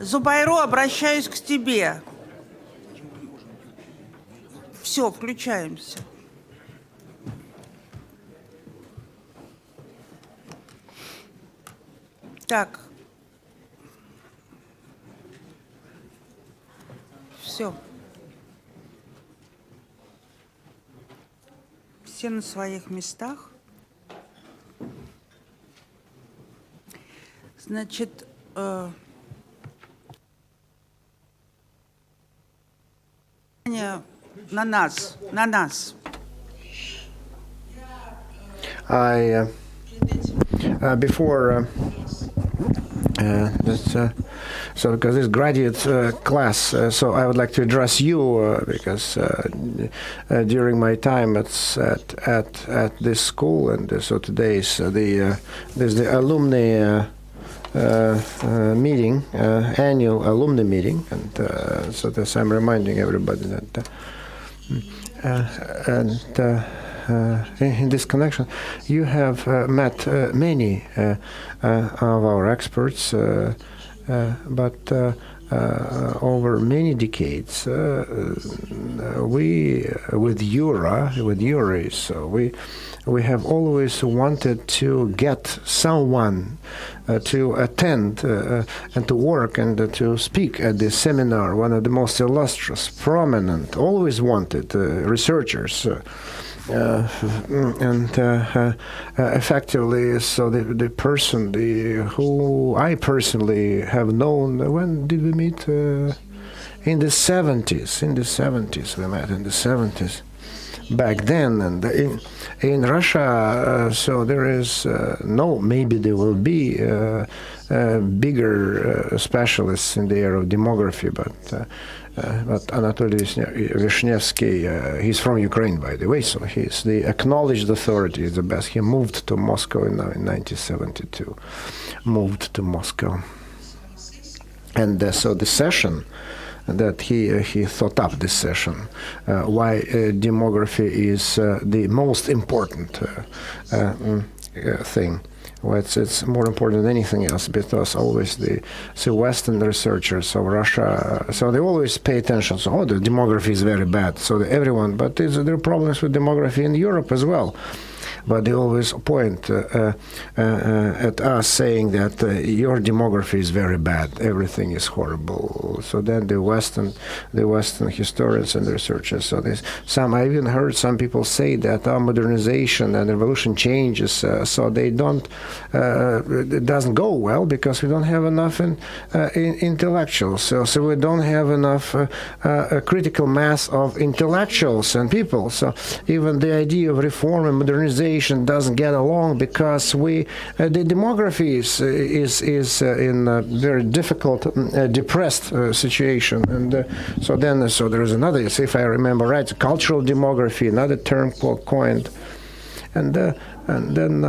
Зубайру, обращаюсь к тебе. Все, включаемся. Так. Все. Все на своих местах. Значит, на нас. Before so because this graduate class, so I would like to address you because during my time at this school, and so today is there's the alumni meeting, annual alumni meeting, and so this I'm reminding everybody that in this connection, you have met many of our experts, but over many decades, we with Yuri, so we have always wanted to get someone to attend and to work and to speak at this seminar. One of the most illustrious, prominent, always wanted researchers. Effectively, so the person who I personally have known, when did we meet? In the 70s. In the 70s, we met in the 70s. Back then, and in Russia, so there is maybe there will be bigger specialists in the area of demography, but Anatoly Vishnevsky, he's from Ukraine, by the way, so he's the acknowledged authority, is the best. He moved to Moscow in 1972, moved to Moscow. And so the session that he thought up, this session, why demography is the most important thing. Well, it's more important than anything else, because always the Western researchers of Russia, so they always pay attention. So, the demography is very bad. So everyone, but there are problems with demography in Europe as well. But they always point at us, saying that your demography is very bad, everything is horrible. So then the Western historians and researchers. So I even heard some people say that our modernization and revolution changes, so they don't. It doesn't go well because we don't have enough intellectuals. So we don't have enough a critical mass of intellectuals and people. So even the idea of reform and modernization doesn't get along because the demography is in a very difficult, depressed situation, and so there is another, if I remember right, cultural demography, another term coined, and then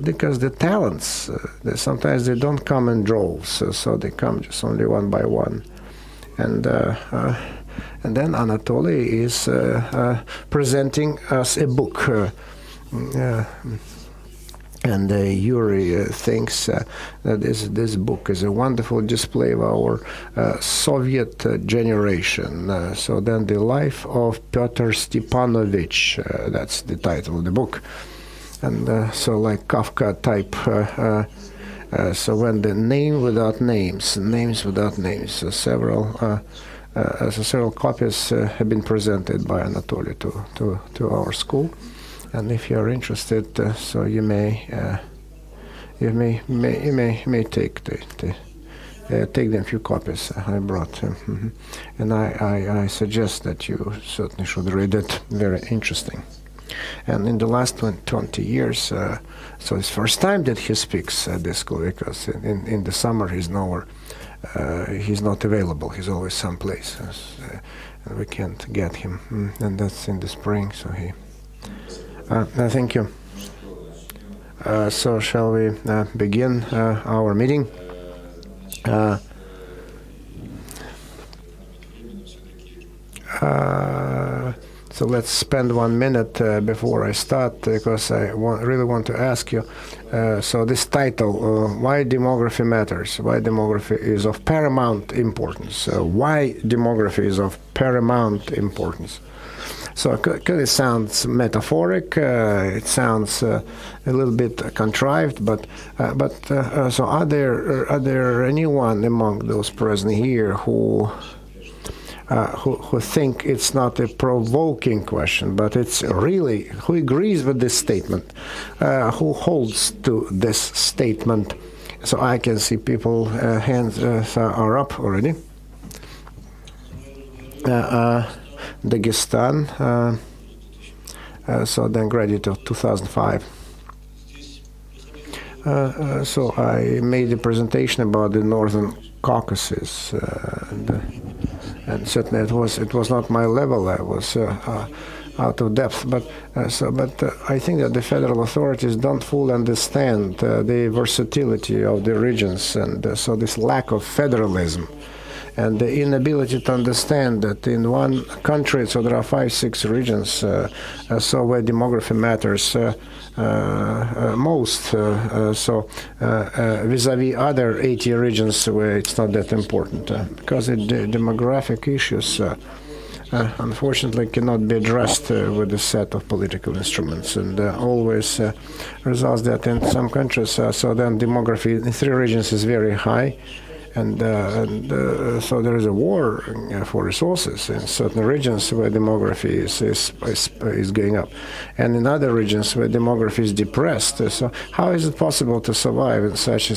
because the talents sometimes they don't come in droves, so they come just only one by one, and then Anatoly is presenting us a book, and Yuri thinks that this book is a wonderful display of our Soviet generation. So then the life of Pyotr Stepanovich, that's the title of the book, and so like Kafka type. So when the names without names, so several copies have been presented by Anatoly to our school, and if you are interested, so you may take them few copies I brought, and I suggest that you certainly should read it. Very interesting. And in the last 20 years, so it's first time that he speaks at this school, because in the summer he's nowhere. He's not available. He's always someplace, and we can't get him. And that's in the spring. So thank you. So shall we begin our meeting? So let's spend 1 minute before I start, because I really want to ask you. So this title, why demography matters? Why demography is of paramount importance? Why demography is of paramount importance? So it sounds metaphoric. It sounds a little bit contrived. But so are there anyone among those present here who think it's not a provoking question, but it's really, who agrees with this statement, who holds to this statement? So I can see people, hands are up already. Dagestan, so then graduate of 2005. So I made a presentation about the Northern Caucasus, and certainly it was not my level. I was out of depth, but I think that the federal authorities don't fully understand the versatility of the regions, and so this lack of federalism and the inability to understand that in one country, so there are 5-6 regions, so where demography matters most, so vis-a-vis other 80 regions where it's not that important, because the demographic issues unfortunately cannot be addressed with a set of political instruments, and always results that in some countries, so then demography in 3 regions is very high. And so there is a war for resources in certain regions where demography is going up, and in other regions where demography is depressed. So how is it possible to survive in such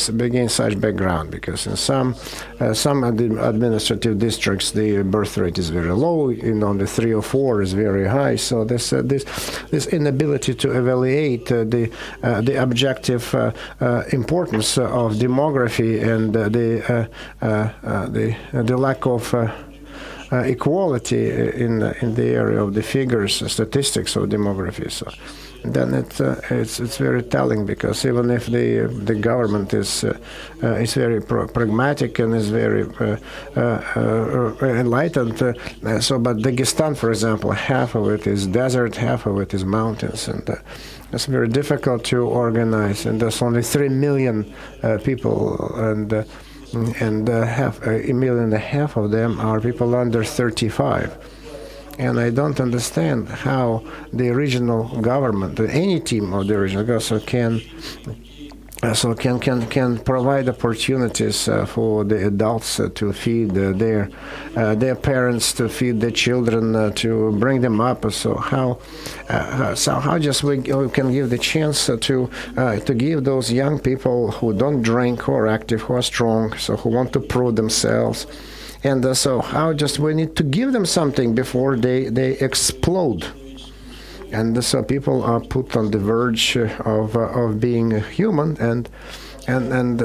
background? Because in some administrative districts the birth rate is very low. In only 3 or 4 is very high. So this inability to evaluate the objective importance of demography and the lack of equality in the area of the figures, statistics of demography. So then it's very telling, because even if the government is very pragmatic and is very enlightened, but Dagestan, for example, half of it is desert, half of it is mountains, and it's very difficult to organize. And there's only 3 million people, and half 1.5 million of them are people under 35. And I don't understand how the regional government, any team of the regional government, can provide opportunities for the adults to feed their parents, to feed their children, to bring them up. So how just we can give the chance to give those young people who don't drink, who are active, who are strong, so who want to prove themselves. And so how just we need to give them something before they explode. And so people are put on the verge of being human, and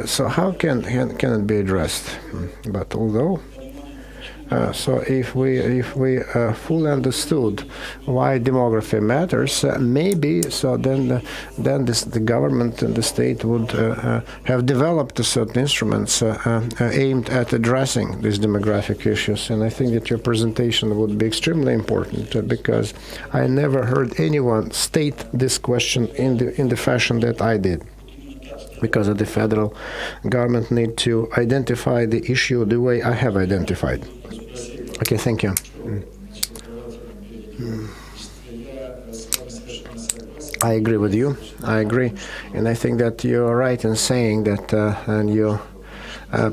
so how can it be addressed? But although, so if we fully understood why demography matters, maybe so then the government and the state would have developed certain instruments aimed at addressing these demographic issues. And I think that your presentation would be extremely important, because I never heard anyone state this question in the fashion that I did. Because the federal government need to identify the issue the way I have identified. Okay, thank you. I agree with you. I agree. And I think that you're right in saying that, and you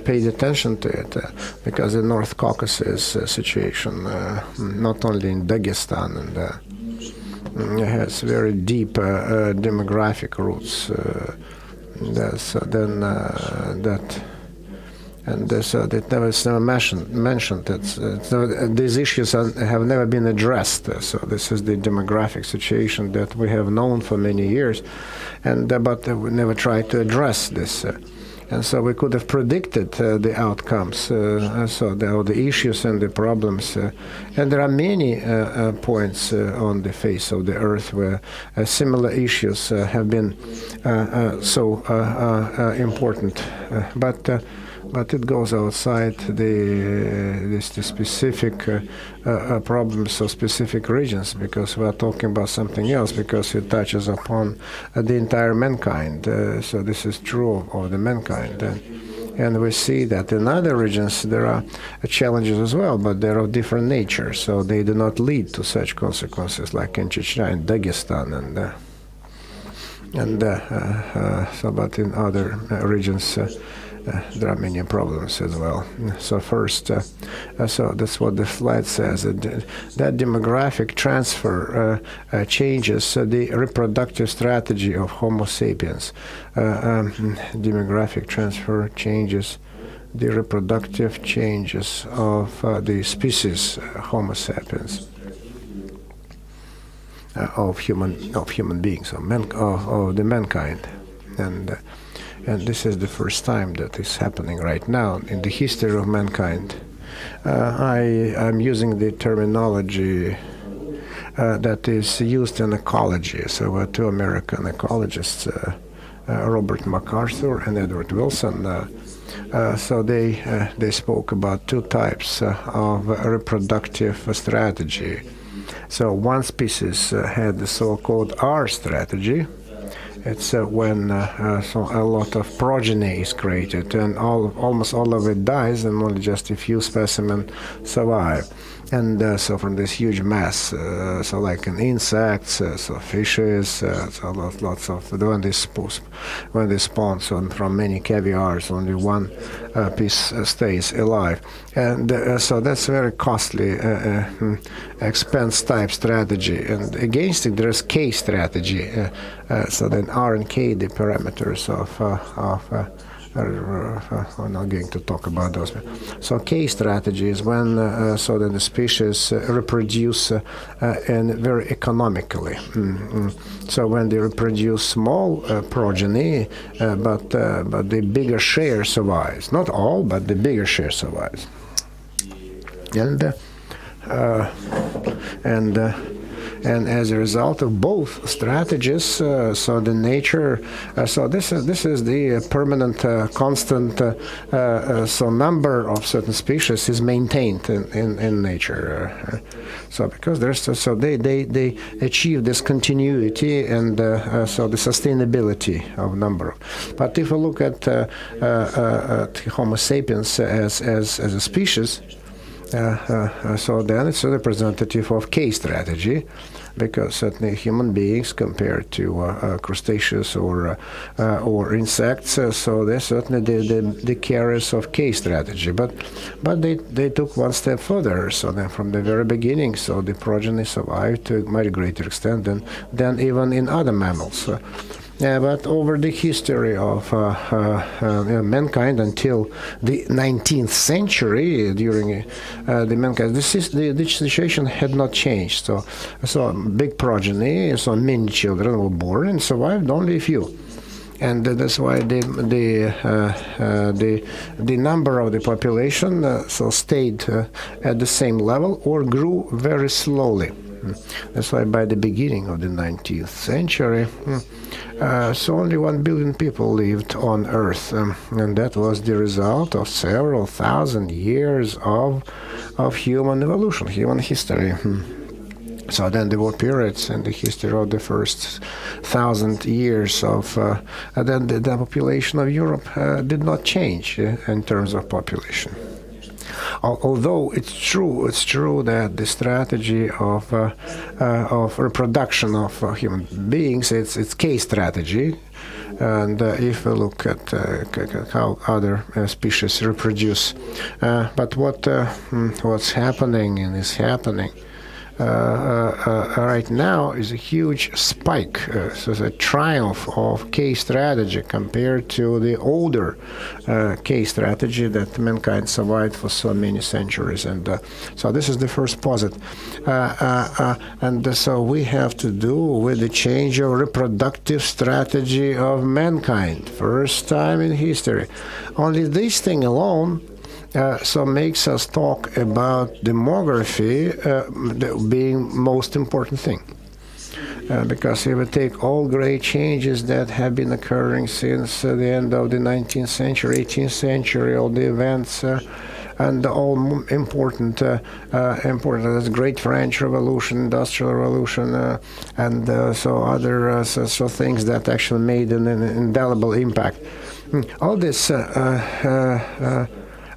paid attention to it, because the North Caucasus situation, not only in Dagestan, and has very deep demographic roots. That never mentioned. These issues have never been addressed. So this is the demographic situation that we have known for many years, but we never tried to address this. And so we could have predicted the outcomes, so the issues and the problems. And there are many points on the face of the earth where similar issues have been so important. but it goes outside the specific problems of specific regions, because we are talking about something else, because it touches upon the entire mankind. So this is true of the mankind. And we see that in other regions there are challenges as well, but they're of different nature. So they do not lead to such consequences like in Chechnya and Dagestan, but in other regions there are many problems as well. So first, so that's what the slide says, that demographic transfer changes the reproductive strategy of Homo sapiens. Demographic transfer changes the reproductive changes of the species Homo sapiens. Of human beings, of the mankind, and this is the first time that is happening right now in the history of mankind. I'm using the terminology that is used in ecology. So two American ecologists, Robert MacArthur and Edward Wilson. So they spoke about two types of reproductive strategy. So one species had the so-called R strategy. It's when so a lot of progeny is created, and almost all of it dies, and only just a few specimens survive. And so from this huge mass, so like in insects, so fishes, so lots of when they spawn, so from many caviars, only one piece stays alive, and so that's a very costly expense type strategy. And against it, there's K strategy. So then R and K, the parameters of we're not going to talk about those. So K strategy is when so that the species reproduce and very economically. So when they reproduce small progeny, but the bigger share survives. Not all, but the bigger share survives. And as a result of both strategies, so the nature, so this is the permanent, constant, so number of certain species is maintained in nature. So because they achieve this continuity and so the sustainability of number. But if we look at Homo sapiens as a species, so then it's a representative of K strategy, because certainly human beings compared to crustaceous or insects, so they're certainly the carriers of K strategy. But they took one step further. So then from the very beginning, so the progeny survived to a much greater extent than even in other mammals. But over the history of mankind until the 19th century, during the mankind, the situation had not changed. So big progeny, so many children were born and survived only a few. And that's why the number of the population so stayed at the same level or grew very slowly. That's why by the beginning of the 19th century, so only 1 billion people lived on Earth, and that was the result of several thousand years of human evolution, human history. So then there were periods in the history of the first 1,000 years of, then the population of Europe did not change in terms of population. Although it's true that the strategy of reproduction of human beings, it's K strategy, and if we look at how other species reproduce, but what's happening and is happening right now is a huge spike. So it's a triumph of K strategy compared to the older K strategy that mankind survived for so many centuries. And so this is the first posit. And so we have to do with the change of reproductive strategy of mankind. First time in history. Only this thing alone so makes us talk about demography being most important thing. because if we take all great changes that have been occurring since the end of the 19th century, 18th century, all the events and all important, as Great French Revolution, Industrial Revolution, and so other so things that actually made an indelible impact. All this,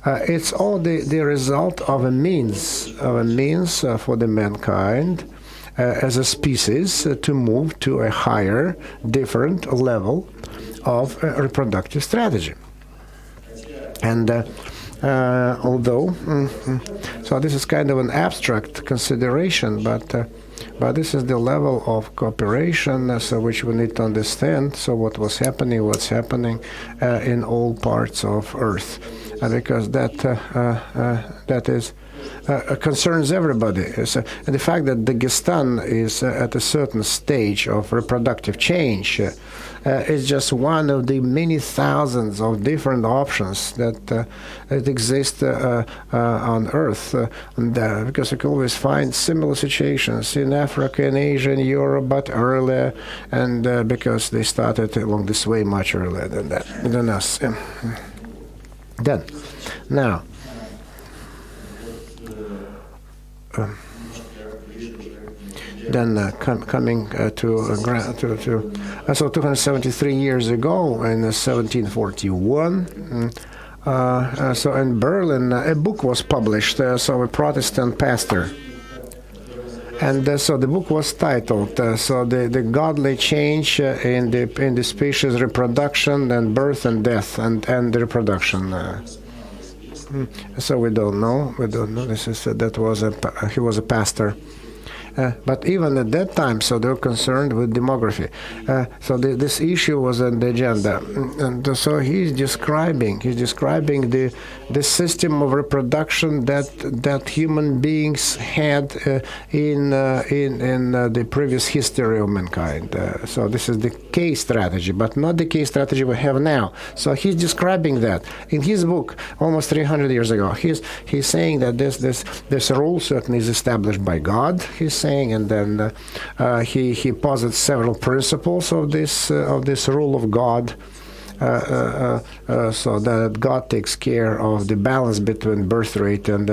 it's all the result of a means for the mankind as a species to move to a higher, different level of reproductive strategy. And although, so this is kind of an abstract consideration, but this is the level of cooperation, so which we need to understand. So what's happening in all parts of Earth, because that is concerns everybody. So, and the fact that Dagestan is at a certain stage of reproductive change is just one of the many thousands of different options that exist on Earth. Because you can always find similar situations in Africa, in Asia, in Europe, but earlier, and because they started along this way much earlier than us. Then, now, coming to 273 years ago, in 1741, so in Berlin, a book was published. So a Protestant pastor, and so the book was titled "So the godly change in the species reproduction and birth and death and the reproduction." So we don't know. This is he was a pastor. But even at that time, so they were concerned with demography. So this issue was on the agenda, and so he's describing the system of reproduction that human beings had in the previous history of mankind. So this is the case strategy, but not the case strategy we have now. So he's describing that in his book almost 300 years ago. He's saying that this rule certainly is established by God. He's saying, and then he posits several principles of this rule of God, so that God takes care of the balance between birth rate and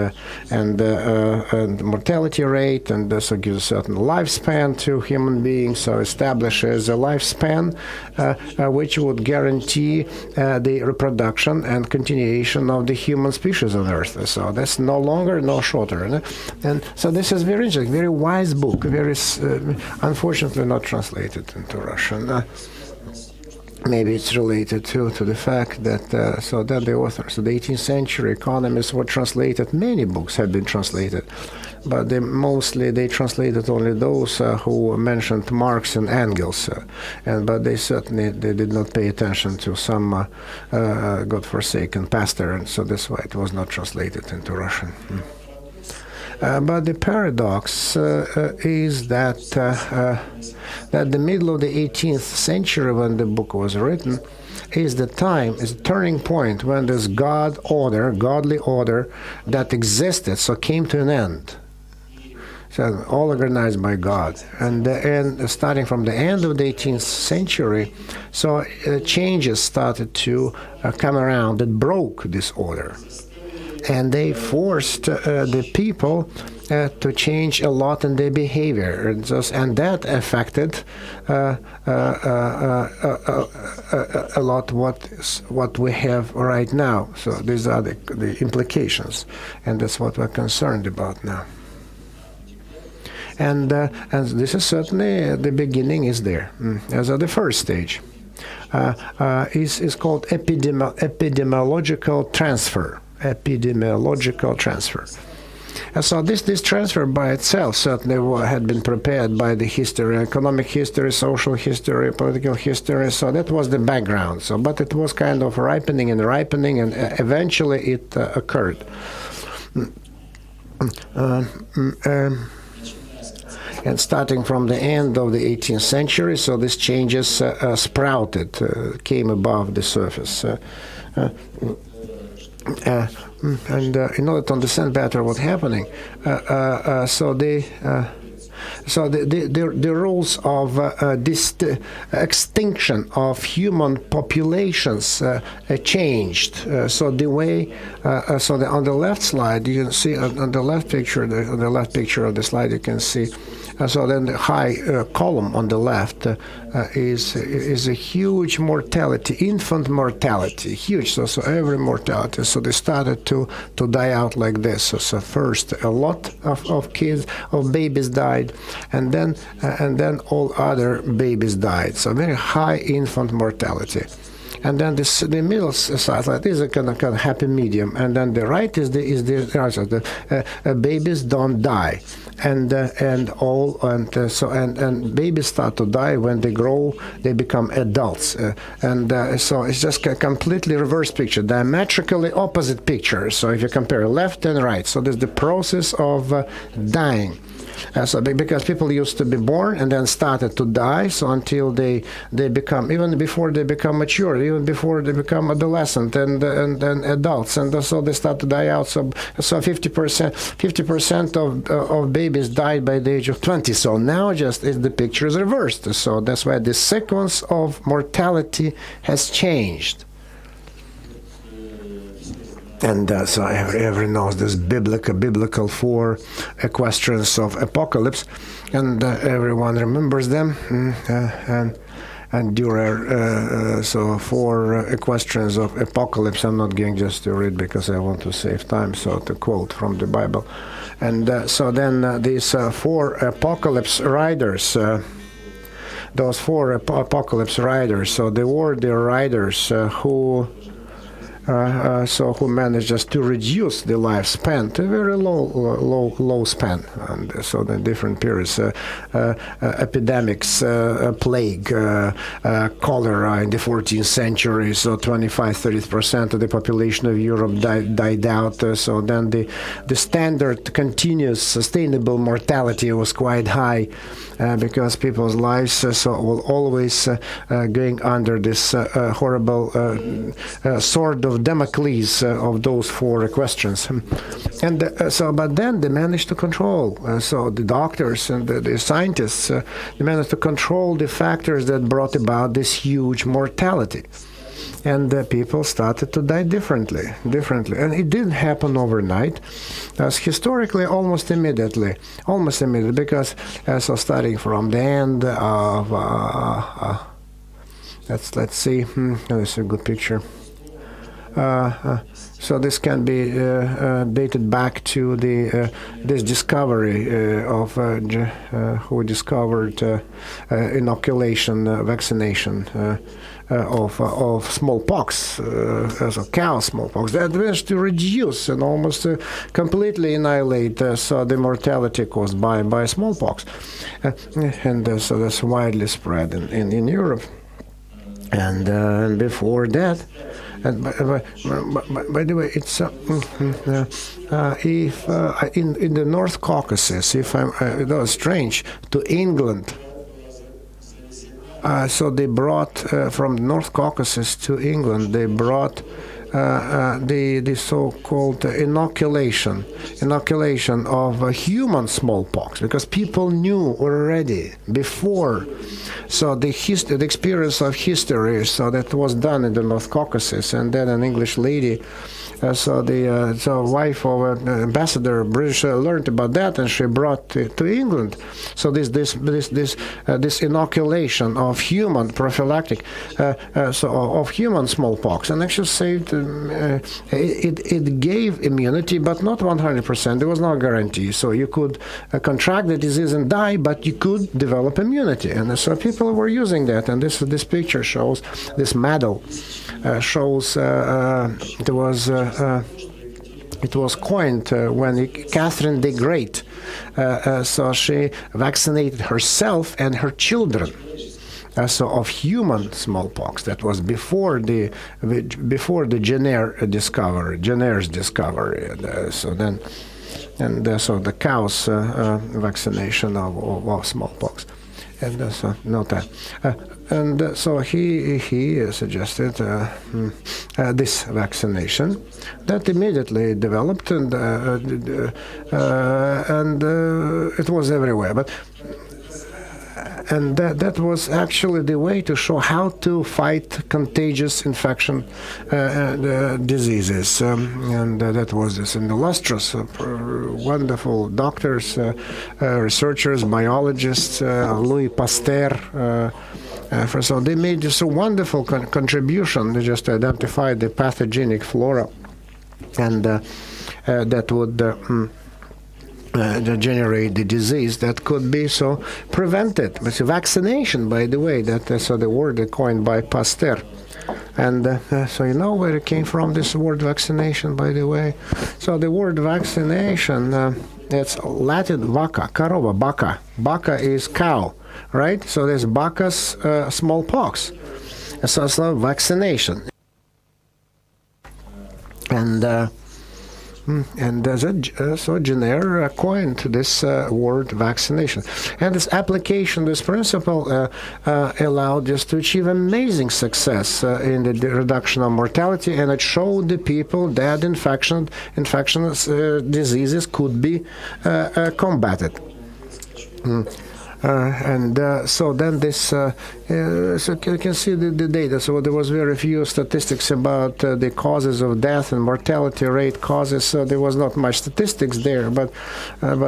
mortality rate, and so gives a certain lifespan to human beings. So establishes a lifespan which would guarantee the reproduction and continuation of the human species on Earth. So that's no longer, no shorter. And so this is very interesting, very wise book, very unfortunately not translated into Russian. Maybe it's related to the fact that the authors of the 18th century economists were translated. Many books have been translated, but they translated only those who mentioned Marx and Engels, but they did not pay attention to some godforsaken pastor, and so that's why it was not translated into Russian. But the paradox is that the middle of the 18th century, when the book was written, is a turning point when this godly order that existed, so came to an end. So all organized by God, and starting from the end of the 18th century, so changes started to come around that broke this order. And they forced the people to change a lot in their behavior, and that affected a lot what we have right now. So these are the implications, and that's what we're concerned about now. And this is certainly the beginning is there, as the first stage. Is called epidemiological transfer. Epidemiological transfer. And so this transfer by itself certainly had been prepared by the history, economic history, social history, political history. So that was the background. So, but it was kind of ripening, and eventually it occurred. And starting from the end of the 18th century, so these changes sprouted, came above the surface. And in order to understand better what's happening, so So the rules of this extinction of human populations changed. So the way, on the left slide, you can see on the left picture, on the left picture of the slide, you can see. So then the high column on the left is a huge mortality, infant mortality, huge. So every mortality. So they started to die out like this. So first a lot of kids, of babies died, and then all other babies died. So very high infant mortality. And then the middle side like is a kind of happy medium, and then the right is the babies don't die, and babies start to die when they grow, they become adults, so it's just a completely reverse picture, diametrically opposite picture. So if you compare left and right, so there's the process of dying. So because people used to be born and then started to die, so until they become, even before they become mature, even before they become adolescent and adults, and so they start to die out. So 50% of babies died by the age of 20. So now the picture is reversed. So that's why the sequence of mortality has changed. And so everyone knows this biblical 4 equestrians of apocalypse, and everyone remembers them. And Dürer, so 4 equestrians of apocalypse. I'm not going just to read because I want to save time, so to quote from the Bible. And so then these 4 apocalypse riders, those 4 apocalypse riders, so they were the riders who managed just to reduce the lifespan to a very low span, and so the different periods, epidemics, plague, cholera in the 14th century. So 25-30% of the population of Europe died out. So then the standard continuous sustainable mortality was quite high because people's lives were always going under this horrible sword of Damocles of those 4 equestrians. And but then they managed to control. So the doctors and the scientists, they managed to control the factors that brought about this huge mortality. And people started to die differently. And it didn't happen overnight. As historically, almost immediately, because so starting from the end of, let's see, this is a good picture. So this can be dated back to this discovery of who discovered inoculation, vaccination of smallpox, so cow smallpox. That managed to reduce and almost completely annihilate the mortality caused by smallpox, and so that's widely spread in Europe. And before that. And by the way, it's if in the North Caucasus, that was strange, to England. So they brought from the North Caucasus to England. They brought the so-called inoculation of human smallpox, because people knew already before. So the experience of history, so that was done in the North Caucasus, and then an English lady, wife of an ambassador, British, learned about that, and she brought it to England. So this inoculation of human prophylactic, of human smallpox, and actually saved. It gave immunity, but not 100%. There was no guarantee. So you could contract the disease and die, but you could develop immunity, and so people were using that. And this picture shows this medal. Shows it was coined when Catherine the Great, so she vaccinated herself and her children. So of human smallpox. That was before the Jenner's discovery. So the cows' vaccination of smallpox. And so no time. So he suggested this vaccination that immediately developed, and it was everywhere. But and that was actually the way to show how to fight contagious infection diseases. And that was this. And illustrious, wonderful doctors, researchers, biologists, Louis Pasteur. So they made just a wonderful contribution. They just identified the pathogenic flora, and that would generate the disease that could be so prevented. It's a vaccination, by the way, that so the word coined by Pasteur. And so you know where it came from, this word vaccination, by the way? So the word vaccination, it's Latin vacca, carova, bacca. Bacca is cow, right? So there's Bacchus smallpox. So it's not vaccination. And so Jenner coined this word vaccination. And this application, this principle, allowed us to achieve amazing success in the reduction of mortality, and it showed the people that infectious diseases could be combated. So then this, so you can see the data. So there was very few statistics about the causes of death and mortality rate causes. So there was not much statistics there. But in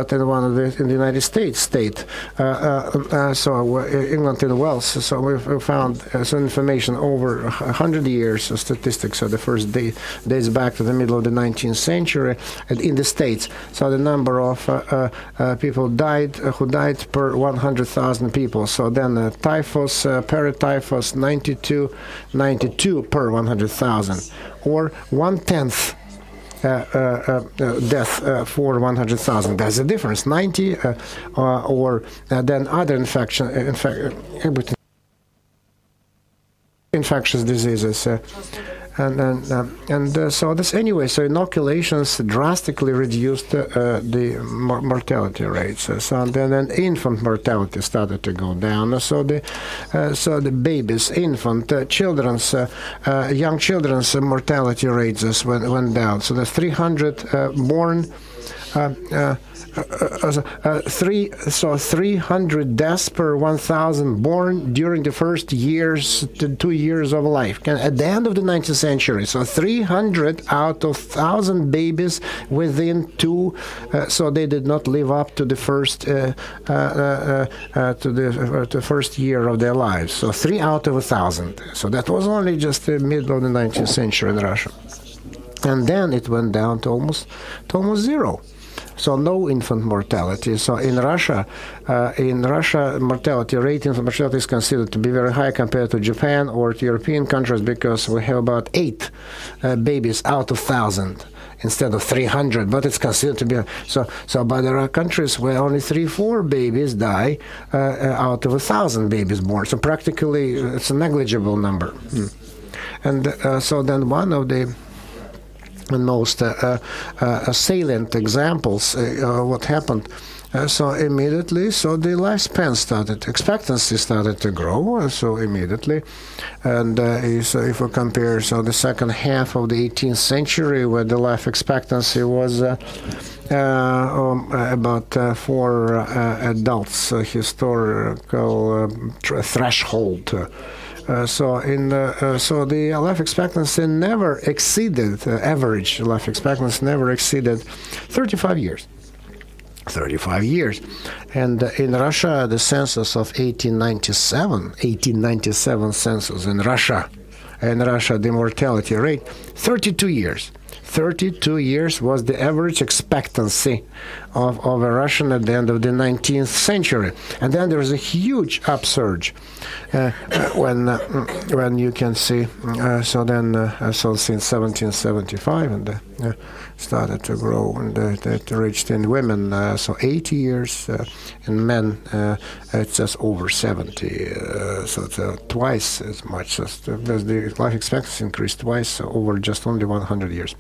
the United States state, so England and Wales. So we found some information over 100 years of statistics. So the first dates back to the middle of the 19th century in the states. So the number of people who died per 100,000 people. So then typhus, paratyphus, 92 per 100,000, or 1/10 death for 100,000. That's the difference. 90 or then other infectious diseases. So this anyway. So inoculations drastically reduced the mortality rates. So then infant mortality started to go down. So the babies, young children's mortality rates went down. So the 300 born. 300 deaths per 1,000 born during the first 2 years of life. At the end of the 19th century, so 300 out of 1,000 babies within so they did not live up to the first to the first year of their lives. So 3 out of 1,000. So that was only just the middle of the 19th century in Russia, and then it went down to almost zero. So no infant mortality. So in Russia, mortality rate, infant mortality is considered to be very high compared to Japan or to European countries, because we have about 8 babies out of 1,000 instead of 300. But it's considered to be so. But there are countries where only 3-4 babies die out of 1,000 babies born. So practically, it's a negligible number. And so then one of the most salient examples what happened. So immediately, so the lifespan expectancy started to grow. So immediately, and so if we compare, so the second half of the 18th century, where the life expectancy was about for adults, historical threshold. So the life expectancy never exceeded average life expectancy never exceeded 35 years. 35 years. And in Russia, the census of 1897 census in Russia, the mortality rate, 32 years. 32 years was the average expectancy of a Russian at the end of the 19th century. And then there was a huge upsurge when you can see, so since 1775, and started to grow, and it reached in women, 80 years, in men, it's just over 70, so it's twice as much as the life expectancy increased twice over just only 100 years.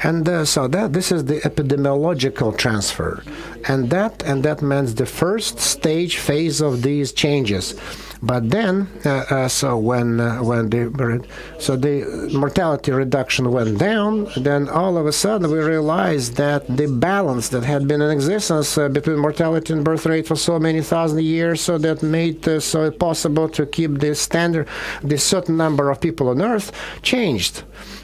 And so this is the epidemiological transfer, and that means the first stage phase of these changes. But then, when the mortality reduction went down, then all of a sudden we realized that the balance that had been in existence between mortality and birth rate for so many thousand years, so that made so possible to keep the standard, the certain number of people on Earth, changed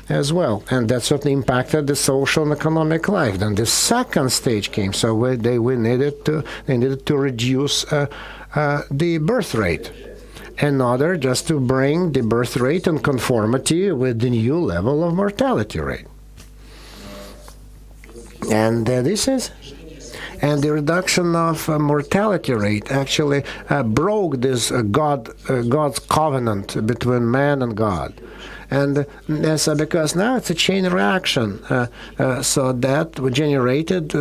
as well, and that certainly impacted the social and economic life. Then the second stage came, so they needed to reduce the birth rate, in order just to bring the birth rate in conformity with the new level of mortality rate. And and the reduction of mortality rate actually broke this God's covenant between man and God. And because now it's a chain reaction, so that was generated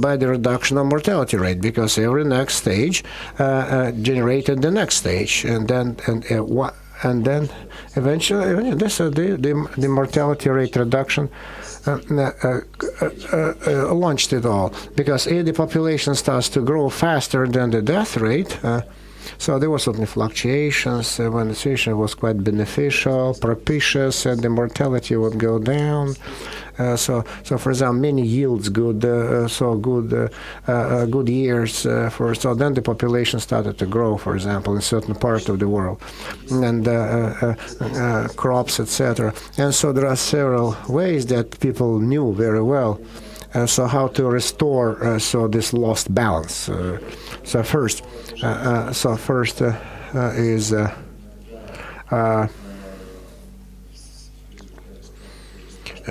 by the reduction of mortality rate, because every next stage generated the next stage, and then eventually this the mortality rate reduction launched it all, because if the population starts to grow faster than the death rate. So there were certainly fluctuations when the situation was quite beneficial, propitious, and the mortality would go down. So for example, many yields good years so then the population started to grow, for example, in certain parts of the world, and crops, etc. And so there are several ways that people knew very well. So how to restore this lost balance. So first is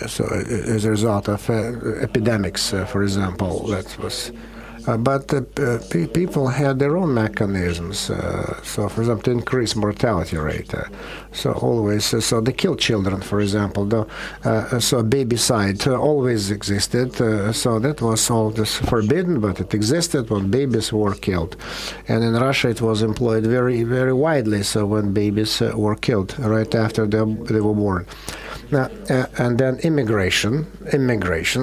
so as a result of epidemics, for example, that was. But people had their own mechanisms. So, for example, to increase mortality rate. So they kill children, for example. So babicide always existed. So that was all just forbidden, but it existed when babies were killed. And in Russia, it was employed very, very widely. So when babies were killed right after they were born. And then immigration.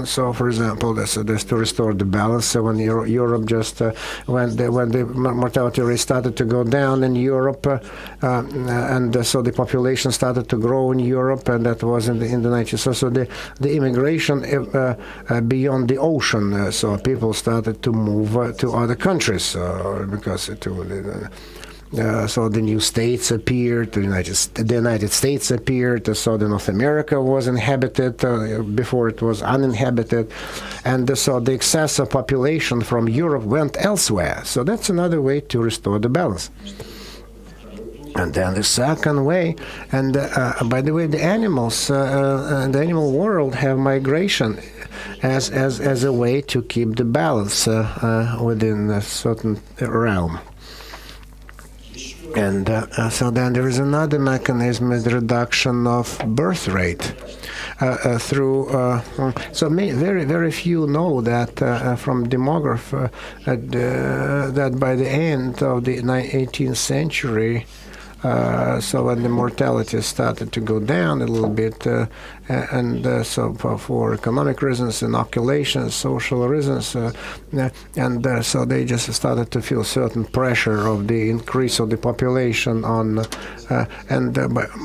So, for example, this to restore the balance. So when Europe just when the mortality rate started to go down in Europe, and so the population started to grow in Europe, and that was in the 90s. So the immigration beyond the ocean. So people started to move to other countries because so the new states appeared, the United States appeared, so the North America was inhabited, before it was uninhabited, and so the excess of population from Europe went elsewhere. So that's another way to restore the balance. And then the second way, and by the way, the animals in the animal world have migration as a way to keep the balance within a certain realm. And so then there is another mechanism, the reduction of birth rate through. So very, very few know that from demography that by the end of the 18th century, so when the mortality started to go down a little bit, so for economic reasons, inoculations, social reasons, so they just started to feel certain pressure of the increase of the population on,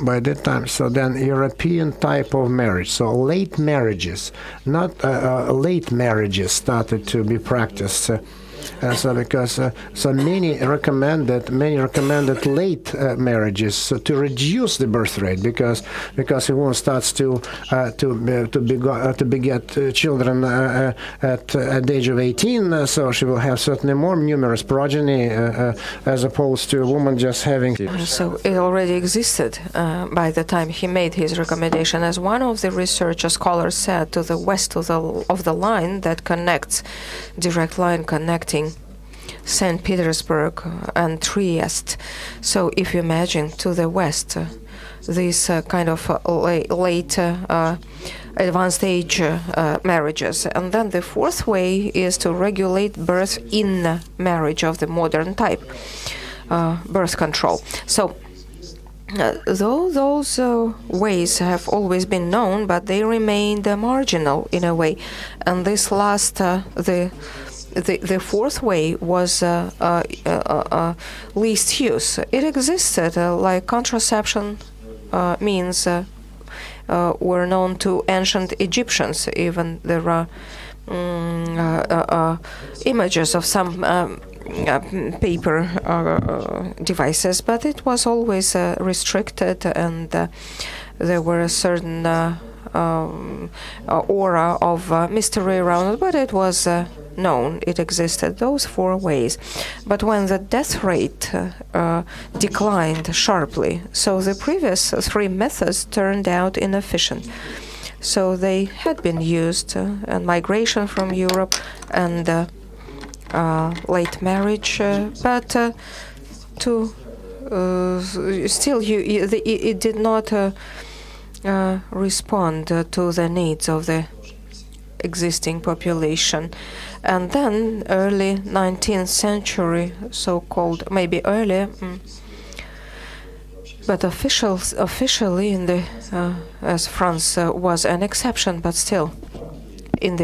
by that time, so then European type of marriage, so late marriages, not late marriages started to be practiced. So because many recommended late marriages to reduce the birth rate, because if one starts to beget children at the age of 18, so she will have certainly more numerous progeny as opposed to a woman just having. So it already existed by the time he made his recommendation, as one of the scholars said, to the west of the line that connects, direct line connecting St. Petersburg and Trieste. So if you imagine to the west, these kind of late advanced age marriages. And then the fourth way is to regulate birth in marriage of the modern type, birth control. So Though those ways have always been known, but they remained marginal in a way. And this last, the fourth way was least use. It existed like contraception means were known to ancient Egyptians. Even there are images of some paper devices, but it was always restricted, and there were a certain aura of mystery around it, but it was known, it existed, those four ways. But when the death rate declined sharply, so the previous three methods turned out inefficient. So they had been used, and migration from Europe and late marriage, but still it did not respond to the needs of the existing population. And then early 19th century, so-called, maybe earlier, but officially in the as France was an exception, but still in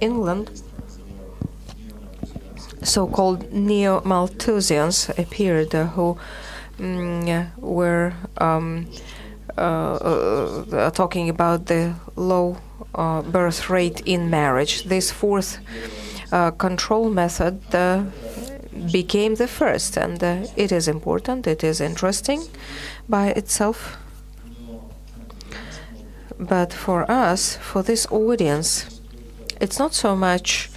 England, so-called neo-Malthusians appeared, who were talking about the low birth rate in marriage. This fourth control method became the first, and it is important, it is interesting by itself. But for us, for this audience, it's not so much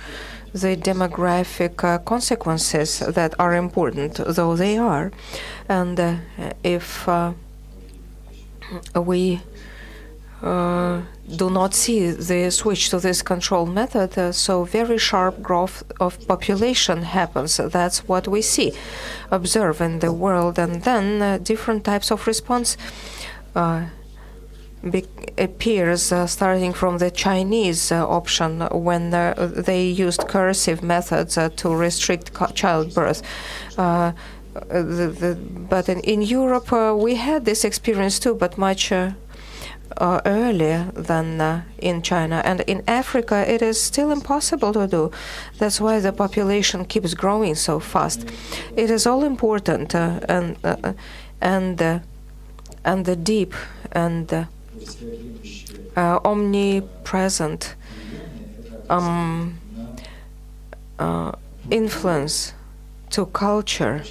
the demographic consequences that are important, though they are. And if we do not see the switch to this control method, so very sharp growth of population happens. That's what we see, observe in the world. And then different types of response appears, starting from the Chinese option, when they used coercive methods to restrict childbirth. But in Europe, we had this experience too, but much earlier than in China. And in Africa, it is still impossible to do. That's why the population keeps growing so fast. It is all important, and the deep and omnipresent influence to culture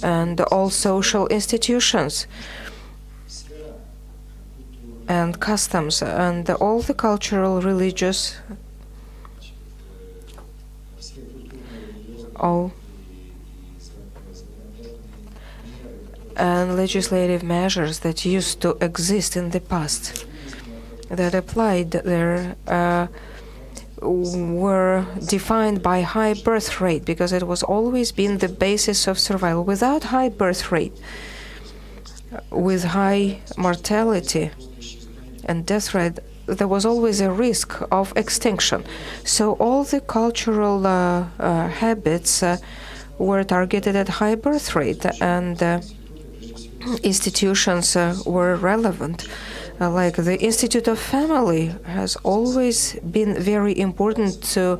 and all social institutions and customs and all the cultural, religious, all and legislative measures that used to exist in the past that applied there were defined by high birth rate, because it was always been the basis of survival. Without high birth rate, with high mortality and death rate, there was always a risk of extinction. So all the cultural habits were targeted at high birth rate, and institutions were relevant. Like the Institute of Family has always been very important to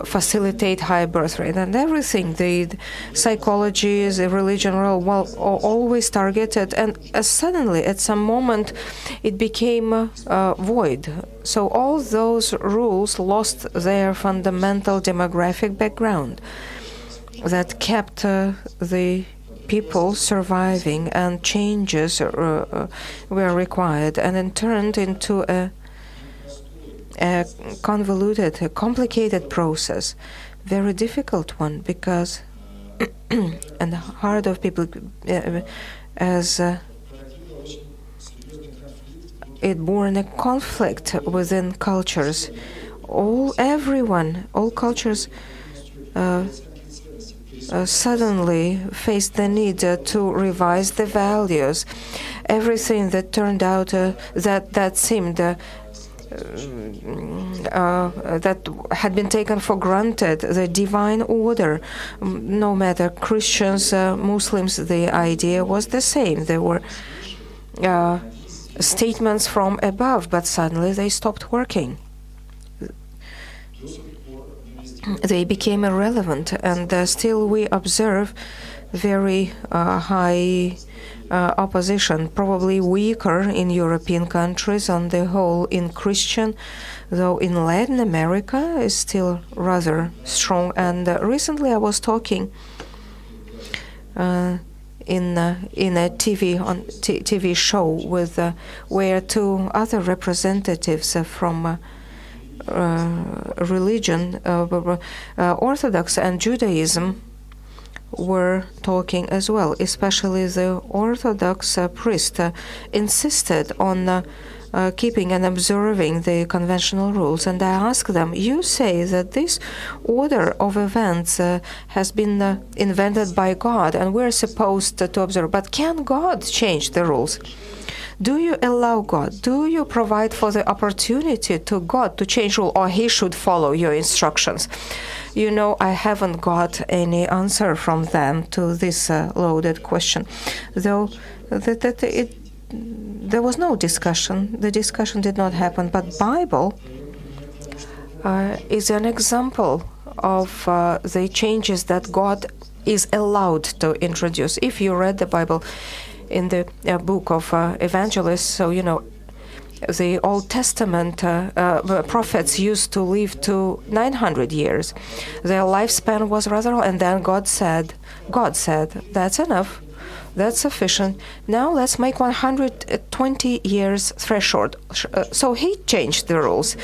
facilitate high birth rate, and everything, the psychology, the religion, always targeted, and suddenly at some moment it became void. So all those rules lost their fundamental demographic background that kept the people surviving, and changes were required, and then turned into a convoluted, a complicated process, very difficult one, because and hard of people as it born a conflict within cultures. All cultures suddenly faced the need to revise the values. Everything that turned out that seemed that had been taken for granted, the divine order. No matter Christians, Muslims, the idea was the same. There were statements from above, but suddenly they stopped working. They became irrelevant, and still we observe very high opposition, probably weaker in European countries on the whole. In Christian, though in Latin America is still rather strong. And recently I was talking in a TV show with where two other representatives from religion, Orthodox and Judaism, were talking as well. Especially the Orthodox priest insisted on keeping and observing the conventional rules. And I asked them, you say that this order of events has been invented by God and we're supposed to observe, but can God change the rules? Do you allow God? Do you provide for the opportunity to God to change rule, or he should follow your instructions? You know, I haven't got any answer from them to this loaded question, though there was no discussion. The discussion did not happen. But Bible is an example of the changes that God is allowed to introduce. If you read the Bible in the book of evangelists, so you know, the Old Testament prophets used to live to 900 years. Their lifespan was rather, and then God said, that's enough, that's sufficient. Now let's make 120 years threshold. So he changed the rules.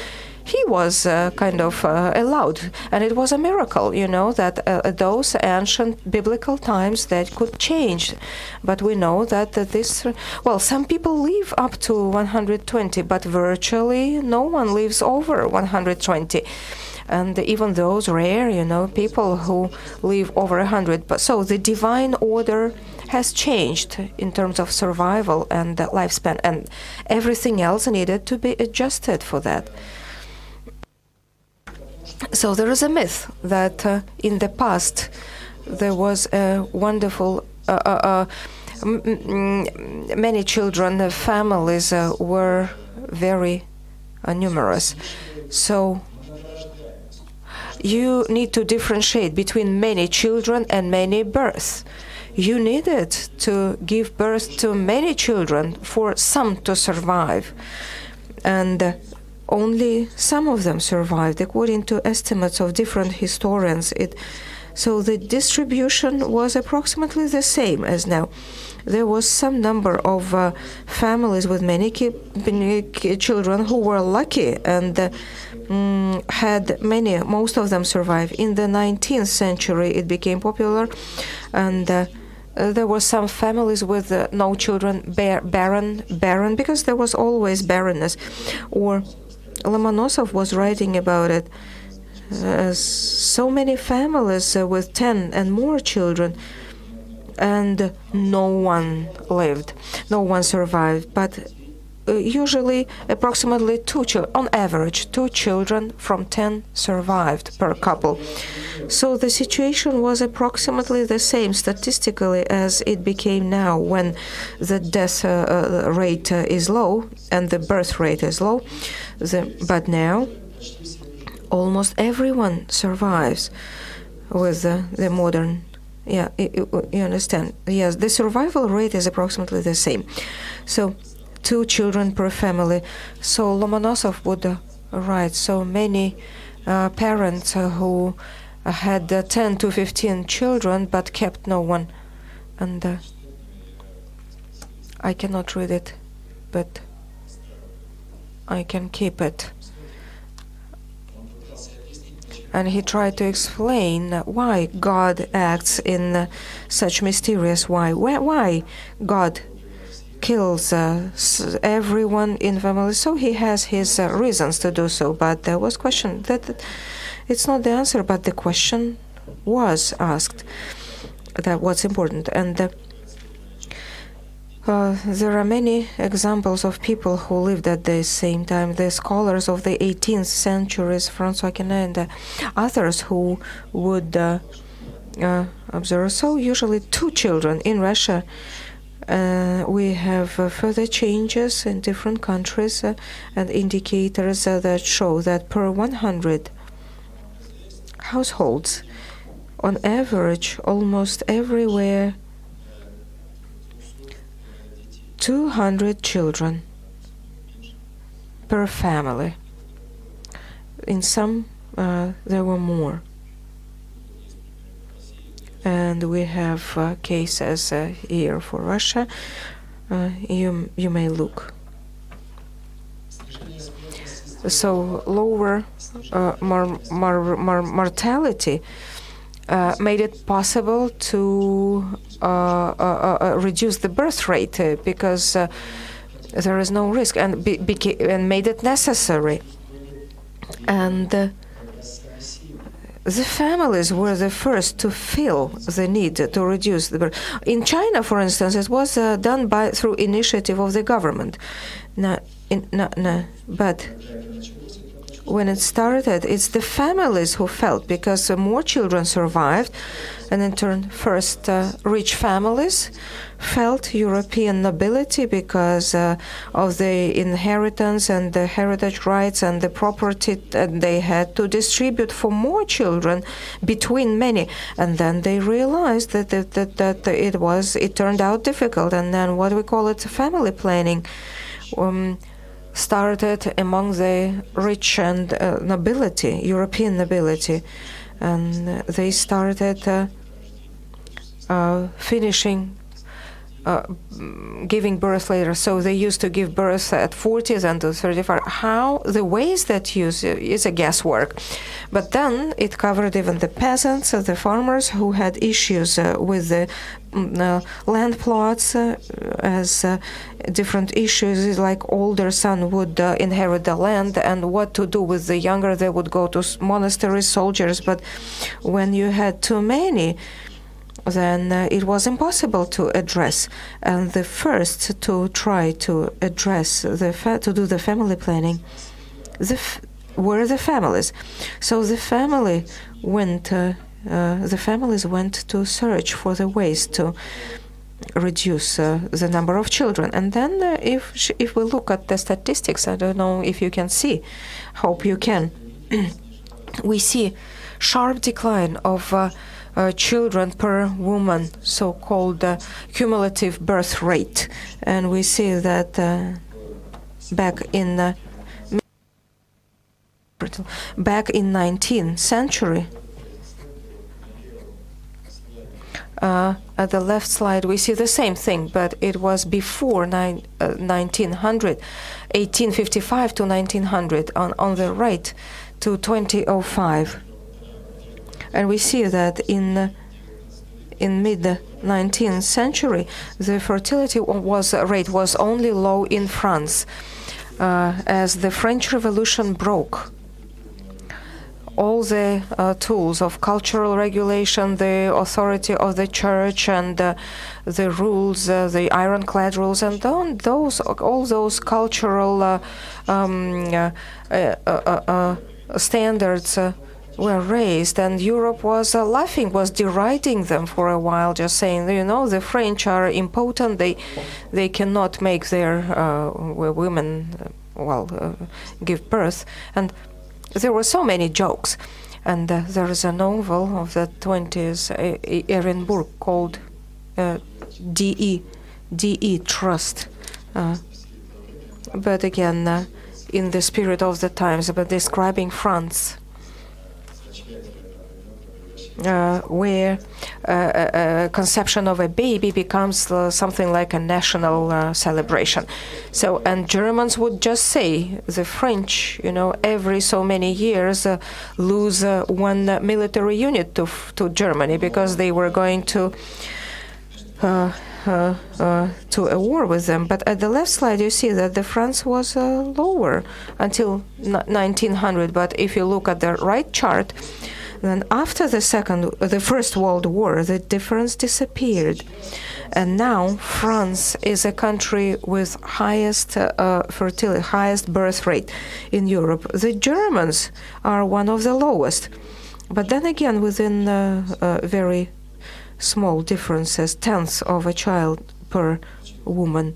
He was kind of allowed, and it was a miracle, you know, that those ancient biblical times that could change. But we know that some people live up to 120, but virtually no one lives over 120. And even those rare, you know, people who live over 100. But so the divine order has changed in terms of survival and lifespan, and everything else needed to be adjusted for that. So there is a myth that in the past there was a wonderful, many children, families were very numerous. So you need to differentiate between many children and many births. You needed to give birth to many children for some to survive. And only some of them survived, according to estimates of different historians. So the distribution was approximately the same as now. There was some number of families with many children who were lucky and had many. Most of them survived. In the 19th century, it became popular, and there were some families with no children, barren, because there was always barrenness. Or Lomonosov was writing about it. So many families with 10 and more children, and no one lived, no one survived. But usually, approximately on average, 2 children from 10 survived per couple. So the situation was approximately the same statistically as it became now, when the death rate is low and the birth rate is low. But now, almost everyone survives with the modern. Yeah, you understand. Yes, the survival rate is approximately the same. So 2 children per family. So Lomonosov would write, so many parents who had 10 to 15 children but kept no one. And I cannot read it, but I can keep it. And he tried to explain why God acts in such mysterious way. Why God kills everyone in family. So he has his reasons to do so. But there was question that it's not the answer, but the question was asked. That what's important. And There are many examples of people who lived at the same time. The scholars of the 18th centuries, François Quesnay and others who would observe. So usually 2 children in Russia. We have further changes in different countries and indicators that show that per 100 households, on average, almost everywhere, 200 children per family. In some, there were more. And we have cases here for Russia. You may look. So lower mortality made it possible to reduce the birth rate because there is no risk, and made it necessary. And the families were the first to feel the need to reduce the birth. In China, for instance, it was done through initiative of the government. But when it started, it's the families who felt, because more children survived, and in turn, first rich families felt European nobility because of the inheritance and the heritage rights and the property that they had to distribute for more children between many. And then they realized that it turned out difficult, and then what we call it family planning started among the rich and nobility, European nobility, and they started giving birth later. So they used to give birth at 40s and to 35. How the ways that use is a guesswork. But then it covered even the peasants, the farmers who had issues with the land plots as different issues, like older son would inherit the land, and what to do with the younger. They would go to monasteries, soldiers. But when you had too many, then it was impossible to address. And the first to try to address to do the family planning were the families. So the families went to search for the ways to reduce the number of children. And then if we look at the statistics, I don't know if you can see, hope you can, we see sharp decline of children per woman, so-called cumulative birth rate. And we see that back in 19th century, at the left slide we see the same thing, but it was before 1900, 1855 to 1900, on the right to 2005. And we see that in mid-19th century, the fertility rate was only low in France. As the French Revolution broke, all the tools of cultural regulation, the authority of the church, and the rules, the ironclad rules, and all those cultural standards were raised, and Europe was laughing, was deriding them for a while, just saying, the French are impotent, they cannot make their women give birth. And there were so many jokes. And there is a novel of the 20s, Ehrenburg, called D.E. Trust. But again, in the spirit of the times, but describing France, where conception of a baby becomes something like a national celebration. So, and Germans would just say, the French, every so many years lose one military unit to Germany because they were going to a war with them. But at the left slide you see that the France was lower until 1900. But if you look at the right chart, then after the First World War, the difference disappeared. And now France is a country with highest fertility, highest birth rate in Europe. The Germans are one of the lowest. But then again, within very small differences, tenths of a child per woman.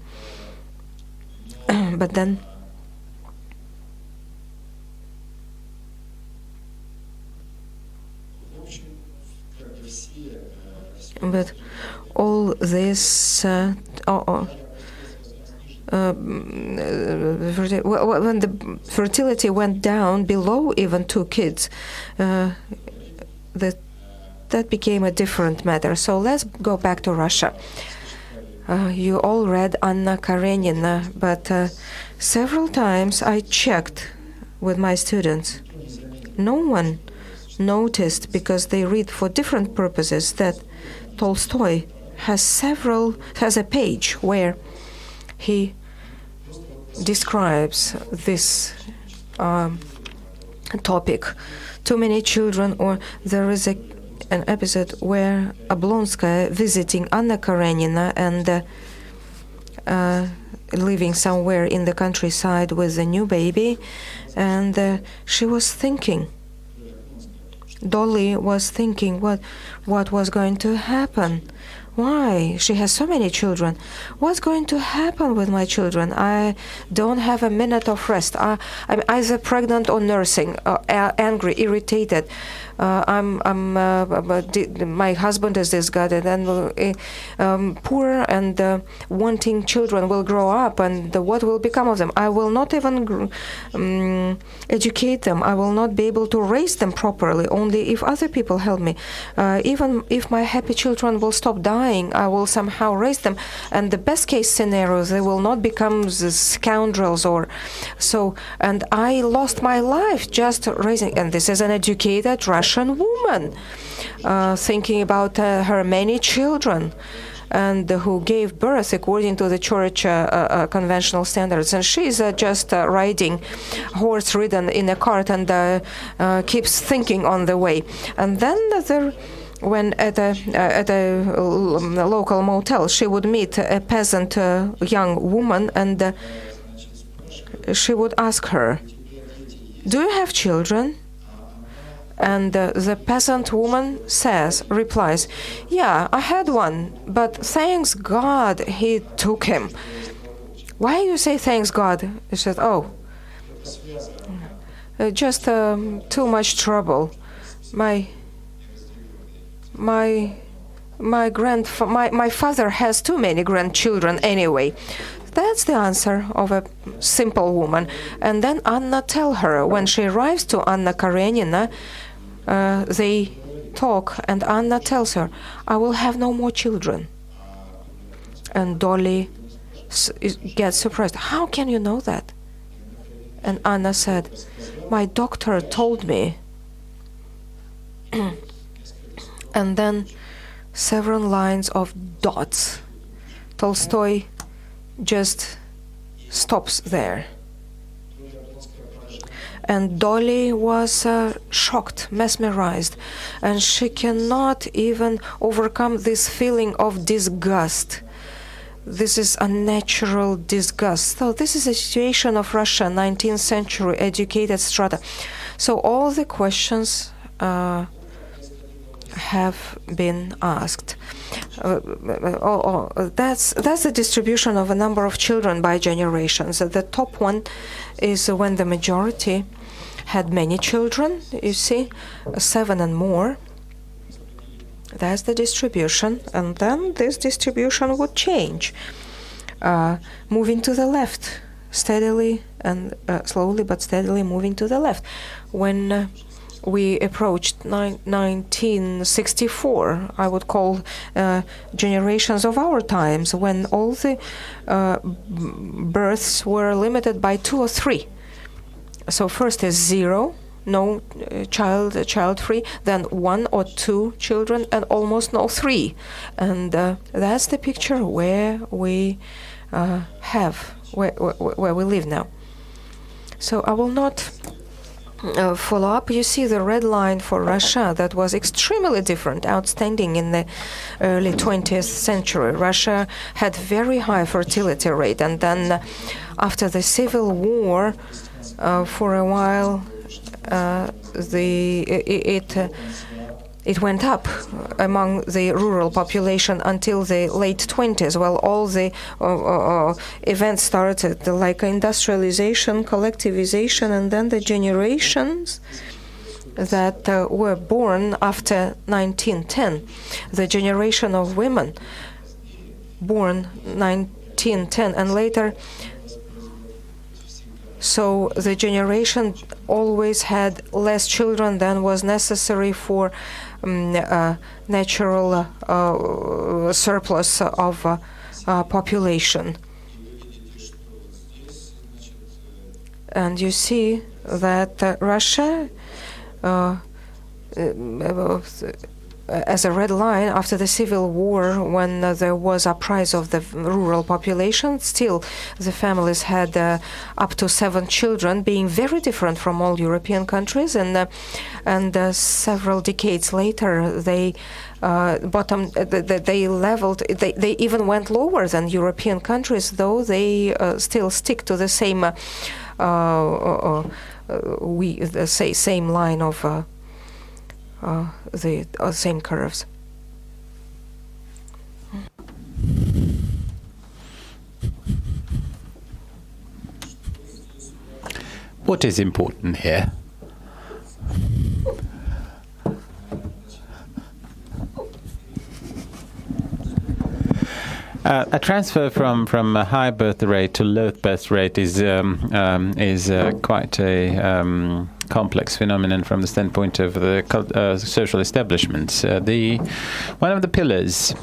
But then all this when the fertility went down below even 2 kids, that became a different matter. So let's go back to Russia. You all read Anna Karenina, but several times I checked with my students. No one noticed, because they read for different purposes, that Tolstoy has a page where he describes this topic. Too many children, or there is an episode where Oblonskaya visiting Anna Karenina and living somewhere in the countryside with a new baby, and she was thinking. Dolly was thinking what was going to happen. Why? She has so many children. What's going to happen with my children? I don't have a minute of rest. I'm either pregnant or nursing, angry, irritated. My husband is discarded, and poor and wanting children will grow up, and what will become of them? I will not even educate them. I will not be able to raise them properly, only if other people help me. Even if my happy children will stop dying, I will somehow raise them. And the best case scenario, they will not become scoundrels or so. And I lost my life just raising, and this is an educated Russian woman thinking about her many children, and who gave birth according to the church conventional standards. And she's just riding, horse-ridden in a cart, and keeps thinking on the way. And then when at a local motel, she would meet a peasant young woman, and she would ask her, "Do you have children?" And the peasant woman replies, "Yeah, I had one, but thanks God he took him." "Why you say thanks God?" She said, "Oh, just too much trouble. My father has too many grandchildren anyway." That's the answer of a simple woman. And then Anna tell her, when she arrives to Anna Karenina, they talk, and Anna tells her, "I will have no more children." And Dolly gets surprised. "How can you know that?" And Anna said, "My doctor told me." And then several lines of dots. Tolstoy just stops there. And Dolly was shocked, mesmerized, and she cannot even overcome this feeling of disgust. This is unnatural disgust. So this is a situation of Russia, 19th century, educated strata. So all the questions have been asked. That's the distribution of a number of children by generations. The top one is when the majority had many children, you see, 7 and more. That's the distribution, and then this distribution would change, moving to the left, steadily and slowly but steadily moving to the left. When we approached 1964, I would call generations of our times, when all the births were limited by 2 or 3. So first is 0, no child free, then 1 or 2 children, and almost no 3. And that's the picture where we where we live now. So I will not follow up, you see the red line for Russia that was extremely different, outstanding in the early 20th century. Russia had very high fertility rate, and then after the civil war, for a while, it went up among the rural population until the late 20s. Well, all the events started, like industrialization, collectivization, and then the generations that were born after 1910. The generation of women born 1910 and later. So the generation always had less children than was necessary for natural surplus of population. And you see that Russia, as a red line after the civil war, when there was a uprising of the rural population, still the families had up to 7 children, being very different from all European countries. And several decades later, they they leveled. They even went lower than European countries, though they still stick to the same same line of. The same curves. What is important here? A transfer from a high birth rate to low birth rate is quite a complex phenomenon from the standpoint of the social establishments. One of the pillars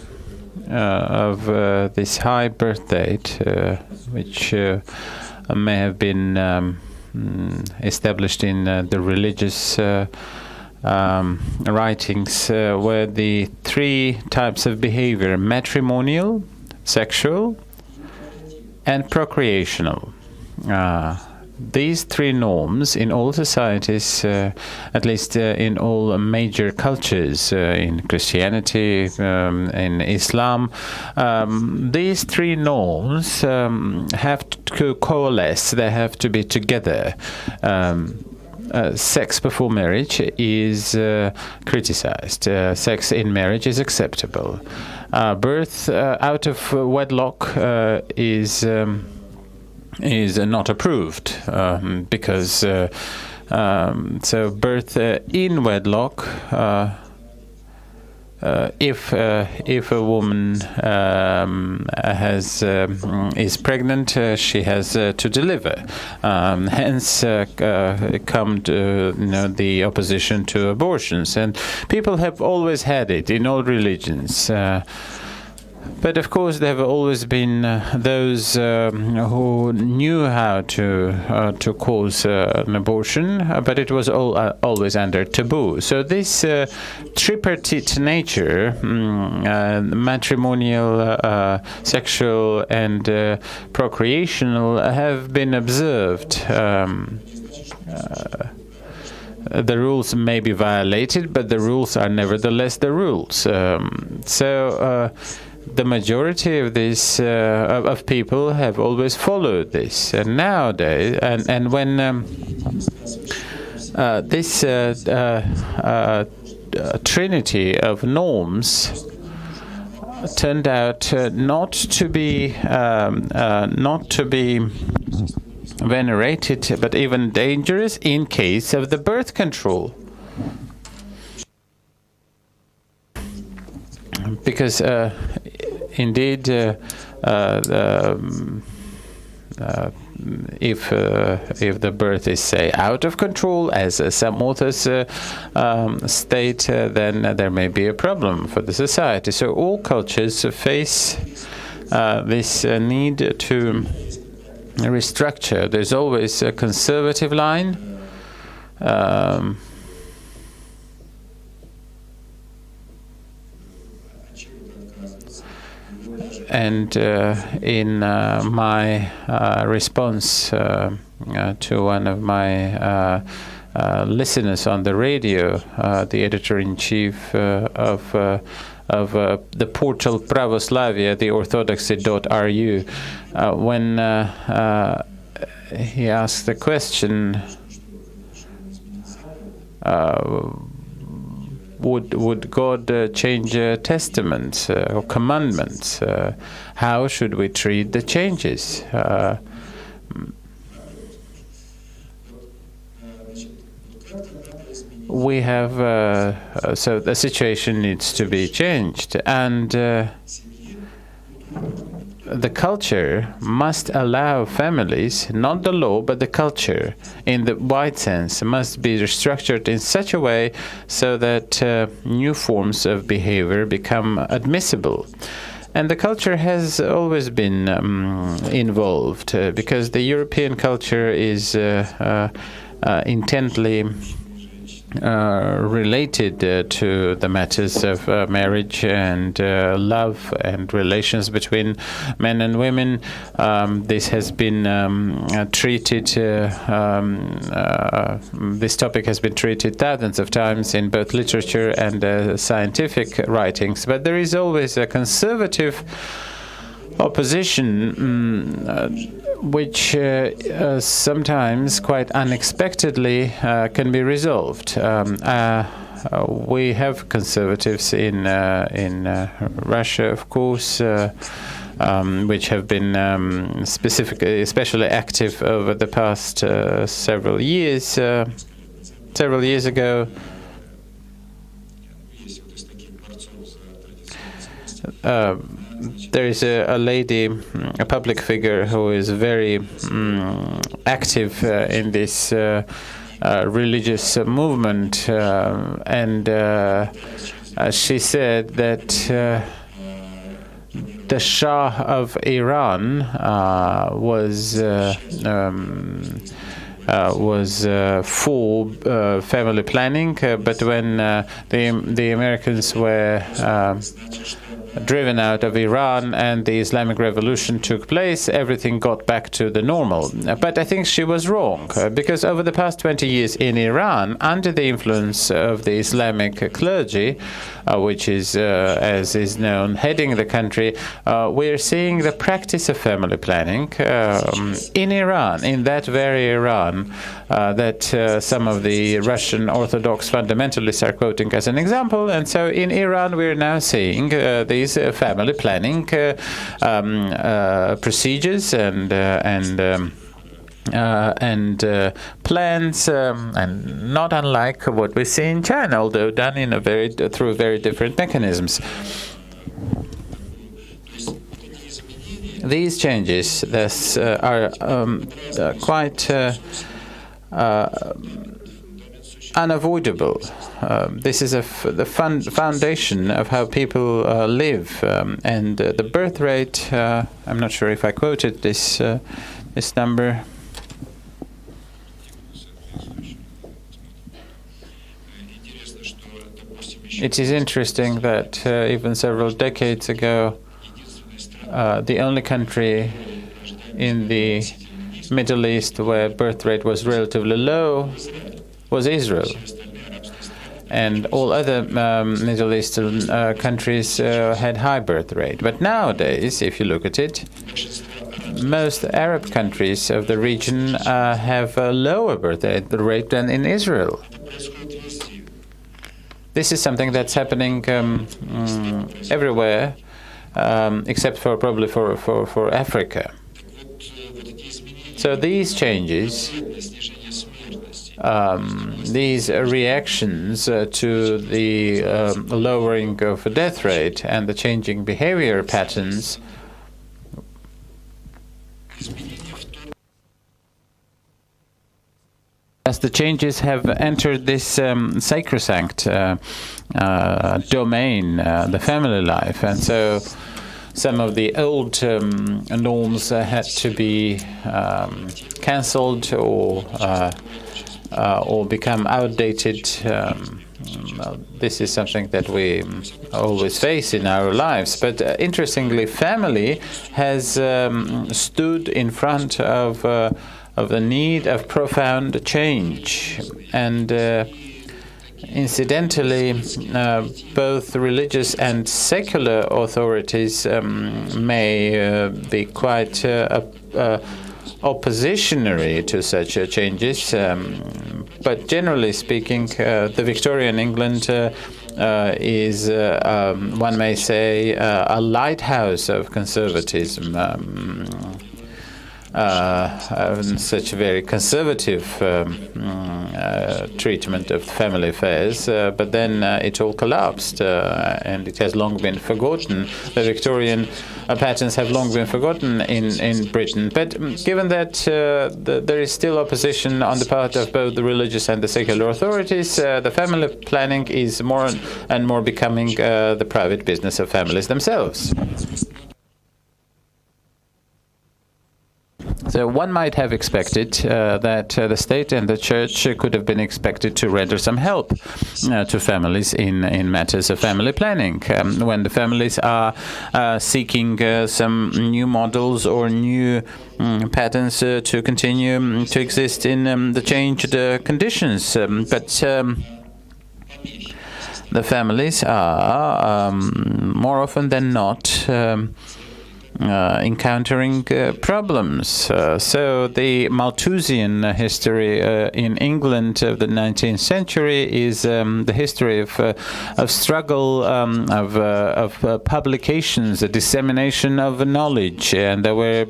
of this high birth date, which may have been established in the religious writings, were the 3 types of behavior: matrimonial, sexual, and procreational. These 3 norms in all societies, at least in all major cultures, in Christianity, in Islam, these 3 norms have to coalesce, they have to be together. Sex before marriage is criticized. Sex in marriage is acceptable. Birth out of wedlock is not approved, because so birth in wedlock, if a woman is pregnant, she has to deliver. Hence come to, the opposition to abortions, and people have always had it in all religions. But of course, there have always been those who knew how to cause an abortion, but it was always under taboo. So this tripartite nature, matrimonial, sexual, and procreational, have been observed. The rules may be violated, but the rules are nevertheless the rules. The majority of this of people have always followed this, and nowadays, and when this trinity of norms turned out not to be venerated, but even dangerous in case of the birth control. Because indeed, if the birth is, say, out of control, as some authors state, then there may be a problem for the society. So all cultures face this need to restructure. There's always a conservative line. And in my response to one of my listeners on the radio, the editor-in-chief of the portal Pravoslavia, the orthodoxy.ru, when he asked the question, would God change testaments or commandments? How should we treat the changes? We have so the situation needs to be changed, and the culture must allow families, not the law, but the culture, in the wide sense, must be restructured in such a way so that new forms of behavior become admissible. And the culture has always been involved because the European culture is intently related to the matters of marriage and love and relations between men and women. This has been treated, this topic has been treated thousands of times in both literature and scientific writings, but there is always a conservative opposition which sometimes quite unexpectedly can be resolved. We have conservatives in Russia, of course, which have been especially active over the past several years. Several years ago, there is a lady, a public figure, who is very active in this religious movement, and she said that the Shah of Iran was for family planning, but when the Americans were driven out of Iran and the Islamic Revolution took place, everything got back to the normal. But I think she was wrong, because over the past 20 years in Iran, under the influence of the Islamic clergy, which is, as is known, heading the country, we're seeing the practice of family planning in Iran, in that very Iran that some of the Russian Orthodox fundamentalists are quoting as an example. And so in Iran, we're now seeing these family planning procedures and plans, and not unlike what we see in China, although done in through very different mechanisms. These changes thus are quite unavoidable. This is the foundation of how people live, and the birth rate. I'm not sure if I quoted this number. It is interesting that even several decades ago, the only country in the Middle East where birth rate was relatively low was Israel. And all other Middle Eastern countries had high birth rate. But nowadays, if you look at it, most Arab countries of the region have a lower birth rate than in Israel. This is something that's happening everywhere, except for probably for Africa. So these changes, these reactions to the lowering of death rate and the changing behavior patterns as the changes have entered this sacrosanct domain, the family life, and so some of the old norms had to be cancelled or become outdated. This is something that we always face in our lives. But interestingly, family has stood in front of of the need of profound change. And incidentally, both religious and secular authorities may be quite oppositionary to such changes. But generally speaking, the Victorian England is, one may say, a lighthouse of conservatism. Such a very conservative treatment of family affairs, but then it all collapsed, and it has long been forgotten. The Victorian patterns have long been forgotten in Britain. But given that there is still opposition on the part of both the religious and the secular authorities, the family planning is more and more becoming the private business of families themselves. So one might have expected that the state and the church could have been expected to render some help to families in matters of family planning. When the families are seeking some new models or new patterns to continue to exist in the changed conditions. But the families are more often than not encountering problems. So the Malthusian history in England of the 19th century is the history of struggle, of publications, the dissemination of knowledge, and they were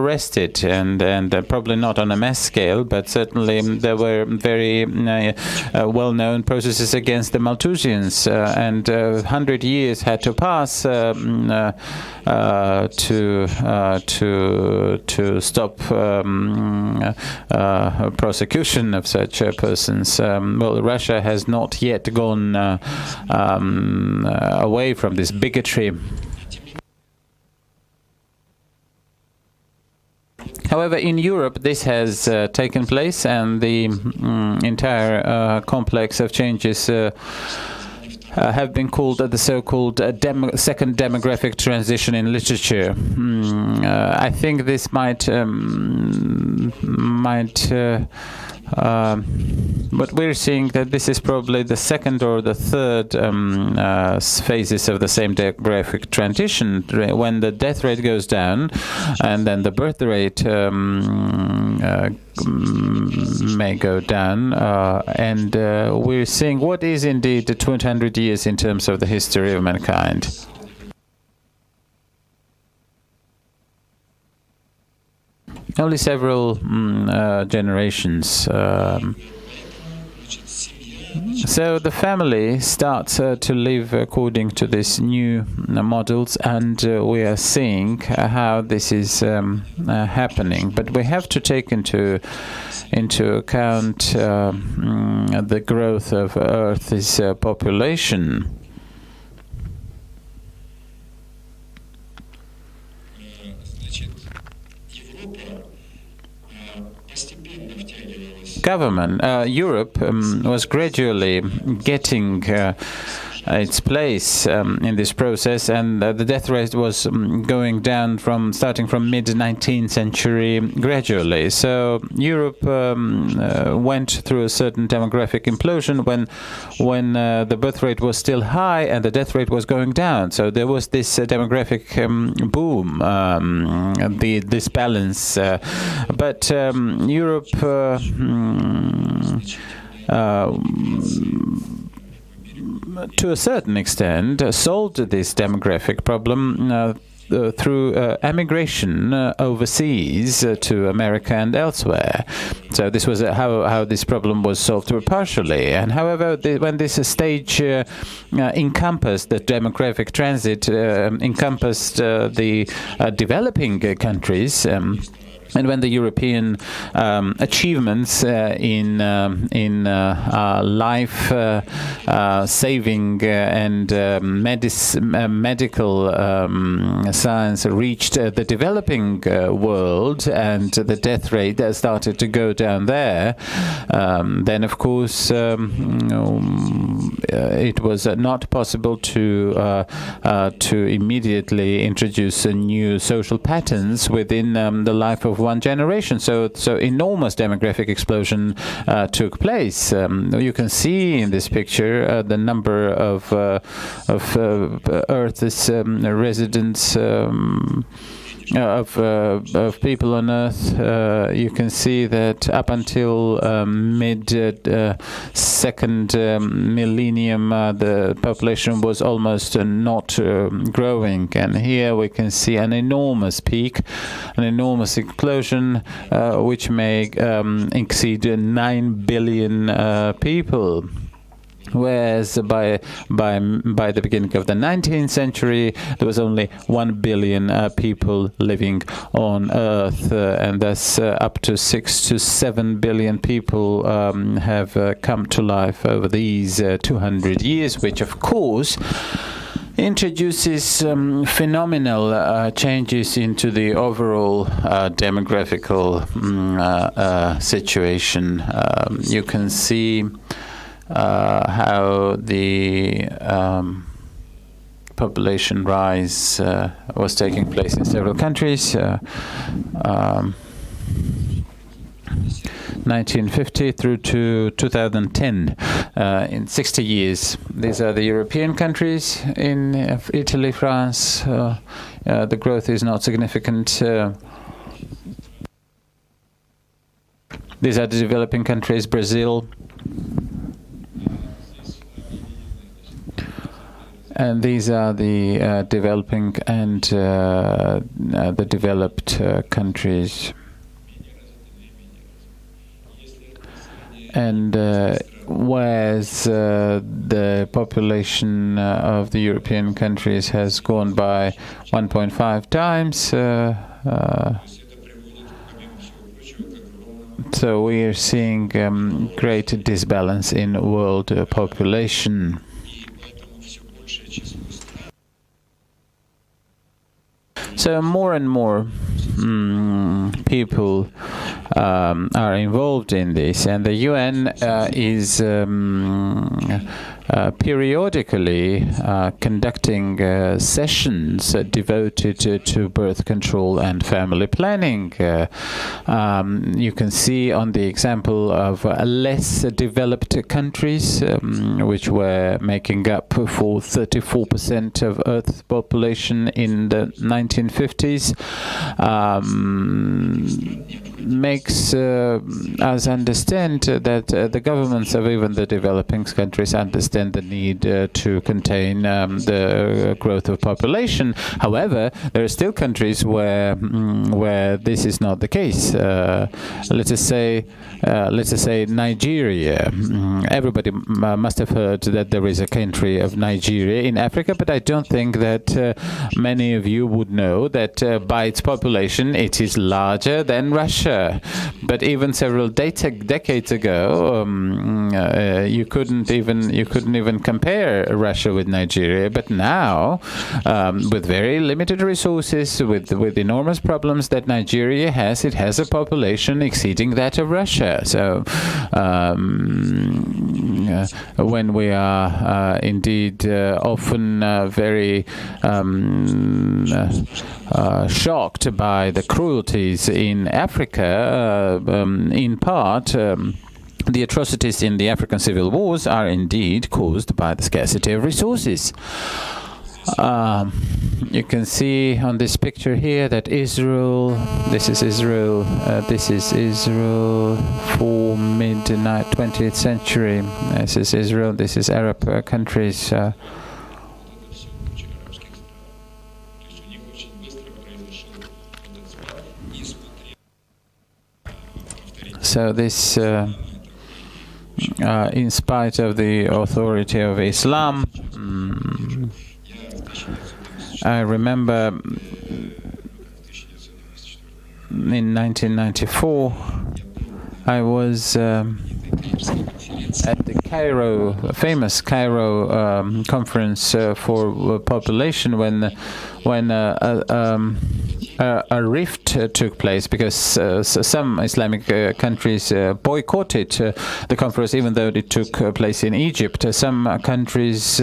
arrested, and probably not on a mass scale, but certainly there were very well-known processes against the Malthusians, and 100 years had to pass to stop prosecution of such persons. Well, Russia has not yet gone away from this bigotry. However, in Europe, this has taken place, and the entire complex of changes have been called the so-called second demographic transition in literature. I think this might but we're seeing that this is probably the second or the third phases of the same demographic transition, when the death rate goes down and then the birth rate may go down, and we're seeing what is indeed the 200 years in terms of the history of mankind. Only several generations. So the family starts to live according to these new models, and we are seeing how this is happening. But we have to take into account the growth of Earth's population. Europe was gradually getting its place in this process, and the death rate was going down starting from mid-19th century gradually. So Europe went through a certain demographic implosion when the birth rate was still high and the death rate was going down. So there was this demographic boom, this balance. But Europe to a certain extent solved this demographic problem through emigration overseas to America and elsewhere. So this was how this problem was solved partially. And however, when this stage encompassed the demographic transit, encompassed the developing countries, and when the European achievements in life saving and medical science reached the developing world, and the death rate started to go down there, then of course it was not possible to immediately introduce new social patterns within the life of one generation. So enormous demographic explosion took place. You can see in this picture the number of Earth's residents. Of people on Earth, you can see that up until mid second millennium, the population was almost not growing, and here we can see an enormous peak, an enormous explosion, which may exceed 9 billion people. Whereas by the beginning of the 19th century, there was only 1 billion people living on Earth, and thus up to 6 to 7 billion people have come to life over these 200 years, which of course introduces phenomenal changes into the overall demographical situation. You can see how the population rise was taking place in several countries. 1950 through to 2010, in 60 years. These are the European countries. In Italy, France, the growth is not significant. These are the developing countries, Brazil. And these are the developing and the developed countries. And whereas the population of the European countries has gone by 1.5 times, so we are seeing great disbalance in world population. So more and more people are involved in this, and the UN is periodically conducting sessions devoted to birth control and family planning. You can see on the example of less developed countries, which were making up for 34% of Earth's population in the 1950s, makes us understand that the governments of even the developing countries understand the need to contain the growth of population. However, there are still countries where this is not the case. Let us say Nigeria. Everybody must have heard that there is a country of Nigeria in Africa, but I don't think that many of you would know that by its population it is larger than Russia. But even several decades ago, you couldn't even compare Russia with Nigeria. But now, with very limited resources, with enormous problems that Nigeria has, it has a population exceeding that of Russia. So when we are indeed often very shocked by the cruelties in Africa, in part, the atrocities in the African civil wars are indeed caused by the scarcity of resources. You can see on this picture here that Israel, this is Israel for mid-20th century. This is Israel, this is Arab countries. So this, in spite of the authority of Islam, I remember in 1994 I was at the famous Cairo conference for population when a rift took place because some Islamic countries boycotted the conference, even though it took place in Egypt. Some countries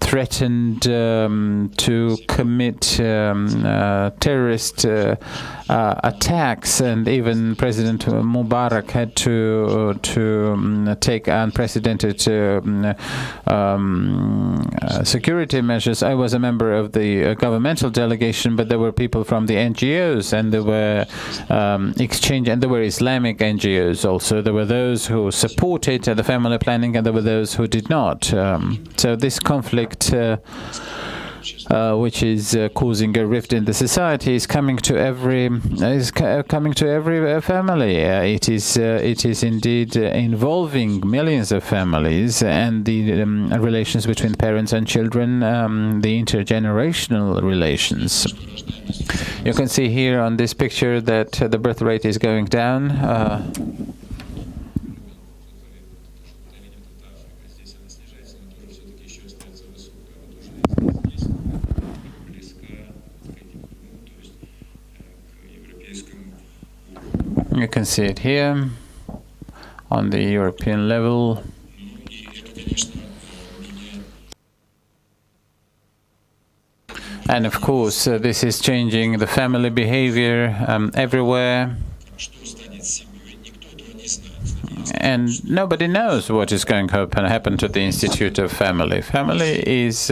threatened to commit terrorist attacks, and even President Mubarak had to take unprecedented security measures. I was a member of the governmental delegation, but there were people from the NGOs, and there were exchange, and there were Islamic NGOs also. There were those who supported the family planning, and there were those who did not. So this conflict, which is causing a rift in the society, is coming to every family. It is indeed involving millions of families, and the relations between parents and children, the intergenerational relations. You can see here on this picture that the birth rate is going down. You can see it here on the European level. And of course, this is changing the family behavior everywhere. And nobody knows what is going to happen to the Institute of Family. Families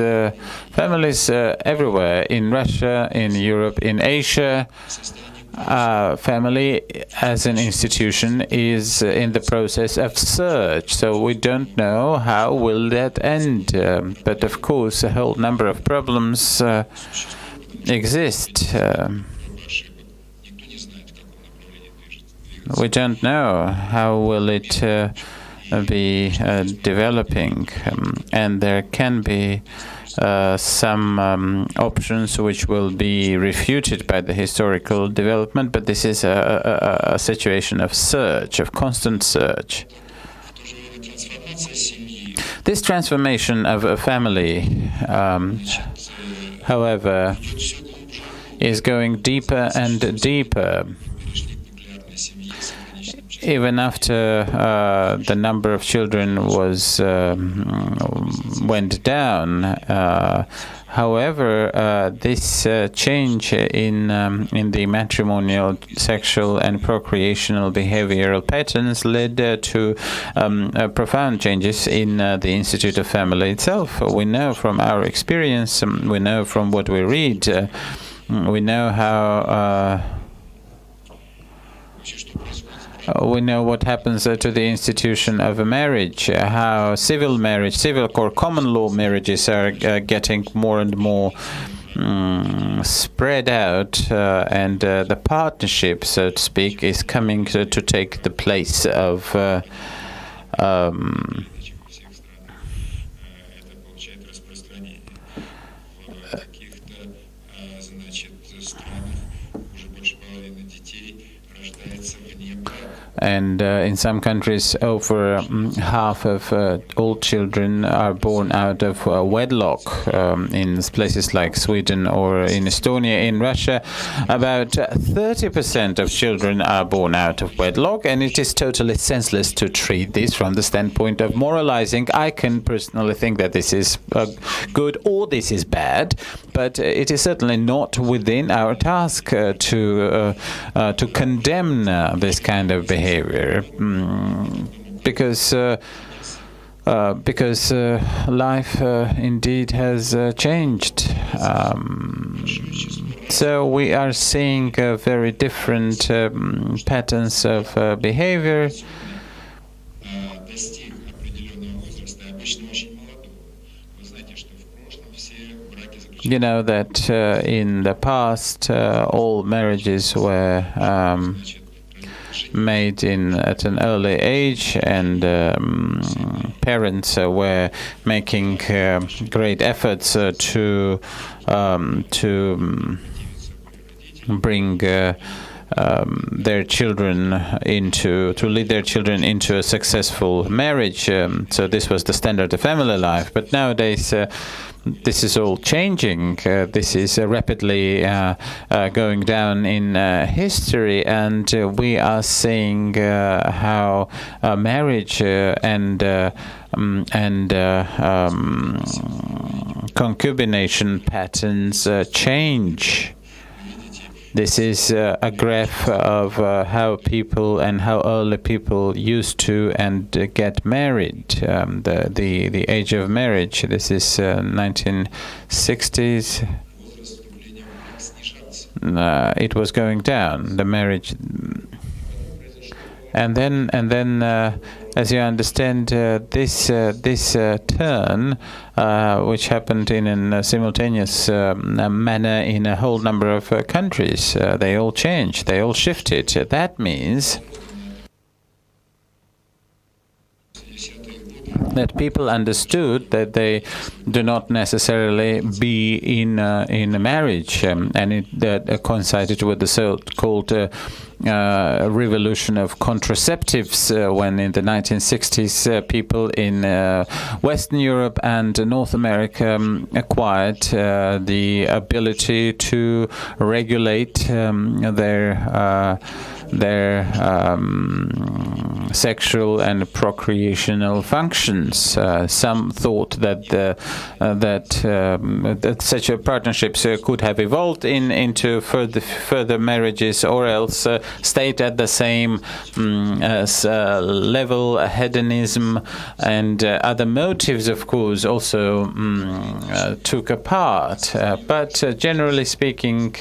everywhere, in Russia, in Europe, in Asia. Family as an institution is in the process of search, so we don't know how will that end. But of course, a whole number of problems exist. We don't know how will it be developing, and there can be some options which will be refuted by the historical development, but this is a situation of search, of constant search. This transformation of a family, however, is going deeper and deeper. Even after the number of children went down, however, this change in the matrimonial, sexual, and procreational behavioral patterns led to profound changes in the Institute of Family itself. We know from our experience, we know from what we read, we know how. We know what happens to the institution of a marriage, how civil or common law marriages are getting more and more spread out, and the partnership, so to speak, is coming to take the place of and in some countries, over half of all children are born out of wedlock. In places like Sweden or in Estonia, in Russia, about 30% of children are born out of wedlock, and it is totally senseless to treat this from the standpoint of moralizing. I can personally think that this is good or this is bad, but it is certainly not within our task to condemn this kind of behavior. Because life indeed has changed. So we are seeing very different patterns of behavior. You know that in the past all marriages were made at an early age, and parents were making great efforts to bring their children to lead their children into a successful marriage. So this was the standard of family life. But nowadays, this is all changing. This is rapidly going down in history, and we are seeing how marriage and concubination patterns change. This is a graph of how people and how early people used to and get married. The age of marriage. This is 1960s. It was going down. The marriage, and then as you understand, this turn, which happened in a simultaneous manner in a whole number of countries, they all changed, they all shifted. That means that people understood that they do not necessarily be in a marriage, and it coincided with the so-called revolution of contraceptives, when in the 1960s people in Western Europe and North America acquired the ability to regulate their sexual and procreational functions. Some thought that such a partnerships could have evolved into further marriages, or else stayed at the same level. Hedonism and other motives, of course, also took a part. But generally speaking,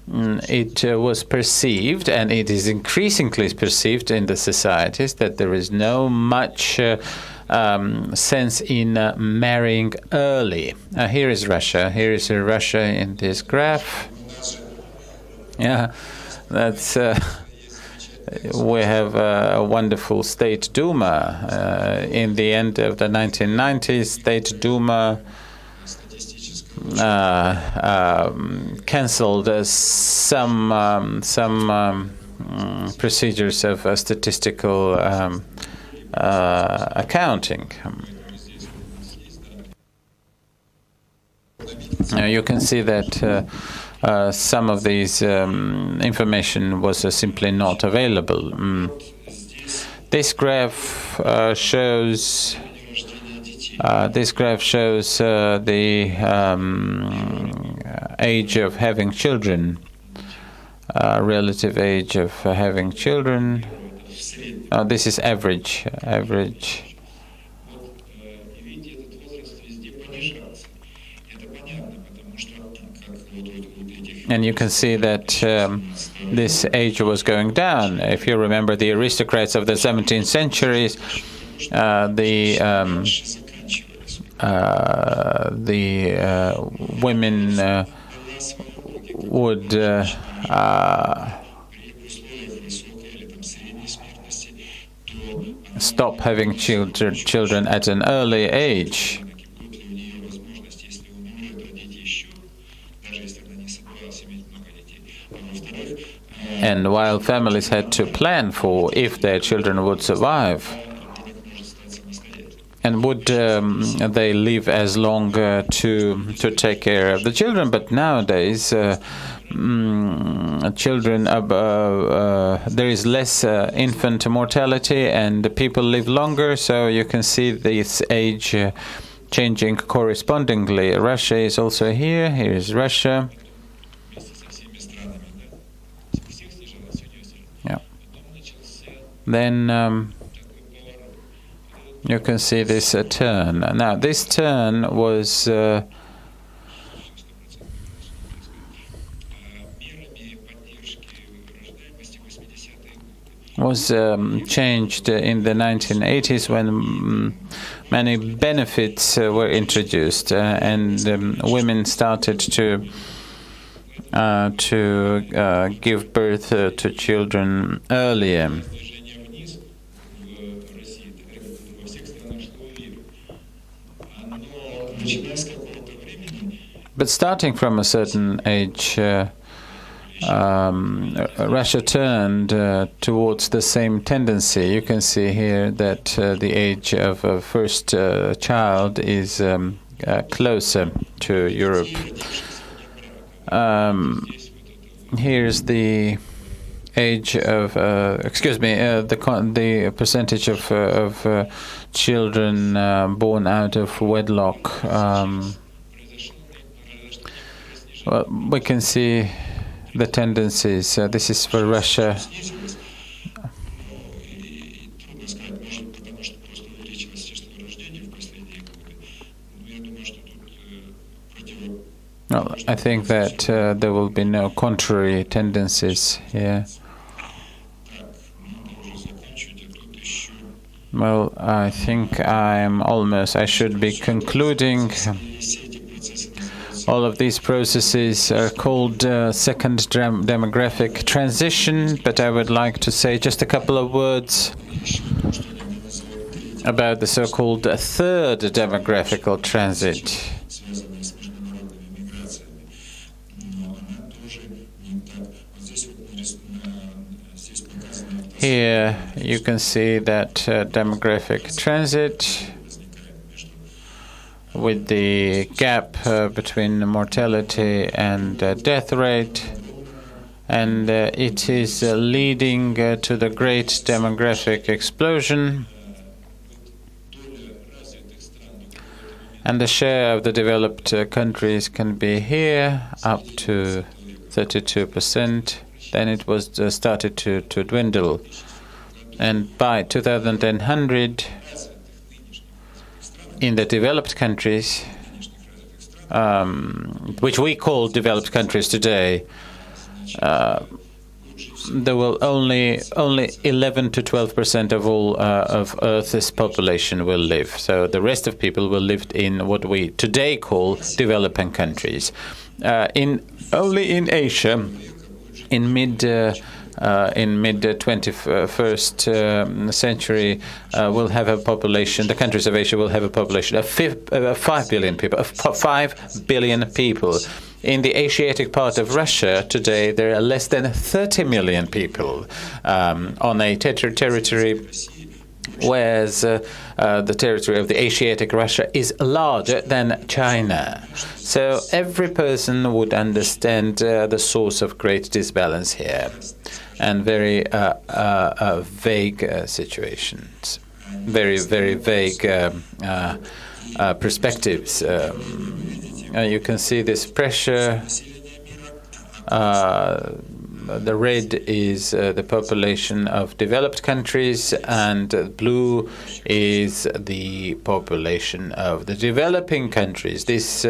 it was perceived, and it is increasingly perceived in the societies, that there is no much sense in marrying early. Here is Russia. Here is Russia in this graph. Yeah, that's. We have a wonderful State Duma. In the end of the 1990s, State Duma cancelled some procedures of statistical accounting. You can see that some of these information was simply not available. This graph shows. This graph shows the age of having children, relative age of having children. This is average. And you can see that this age was going down. If you remember the aristocrats of the 17th centuries, the women would stop having children at an early age. And while families had to plan for if their children would survive, and would they live as long to take care of the children. But nowadays, children, there is less infant mortality, and people live longer. So you can see this age changing correspondingly. Russia is also here. Here is Russia. Yeah. Then you can see this turn. Now, this turn was changed in the 1980s when many benefits were introduced, and women started to give birth to children earlier. But starting from a certain age, Russia turned towards the same tendency. You can see here that the age of a first child is closer to Europe. Here's the age of, the percentage of children born out of wedlock. Well, we can see the tendencies. This is for Russia. Well, I think that there will be no contrary tendencies here. Well, I think I should be concluding. All of these processes are called second demographic transition, but I would like to say just a couple of words about the so-called third demographical transit. Here you can see that demographic transit with the gap between mortality and death rate, and it is leading to the great demographic explosion. And the share of the developed countries can be here, up to 32%. Then it was started to dwindle. And by 2100, in the developed countries, which we call developed countries today, there will only 11 to 12% of all of Earth's population will live. So the rest of people will live in what we today call developing countries. Only in Asia, in mid 21st century, we'll have a population. The countries of Asia will have a population of 5 billion people. 5 billion people. In the Asiatic part of Russia today, there are less than 30 million people on a territory, whereas the territory of the Asiatic Russia is larger than China. So every person would understand the source of great disbalance here, and very vague situations, very vague perspectives. You can see this pressure. The red is the population of developed countries, and blue is the population of the developing countries. This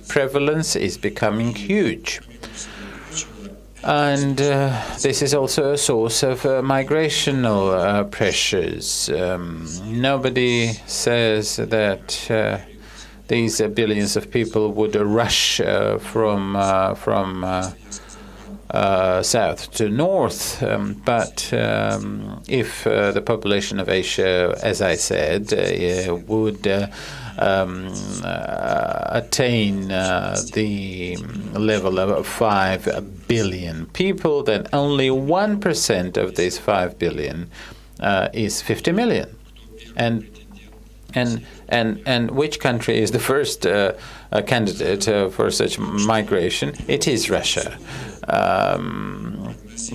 prevalence is becoming huge. And this is also a source of migrational pressures. Nobody says that these billions of people would rush from south to north, but if the population of Asia, as I said, would attain the level of 5 billion people, then only 1% of these 5 billion is 50 million. And which country is the first candidate for such migration? It is Russia.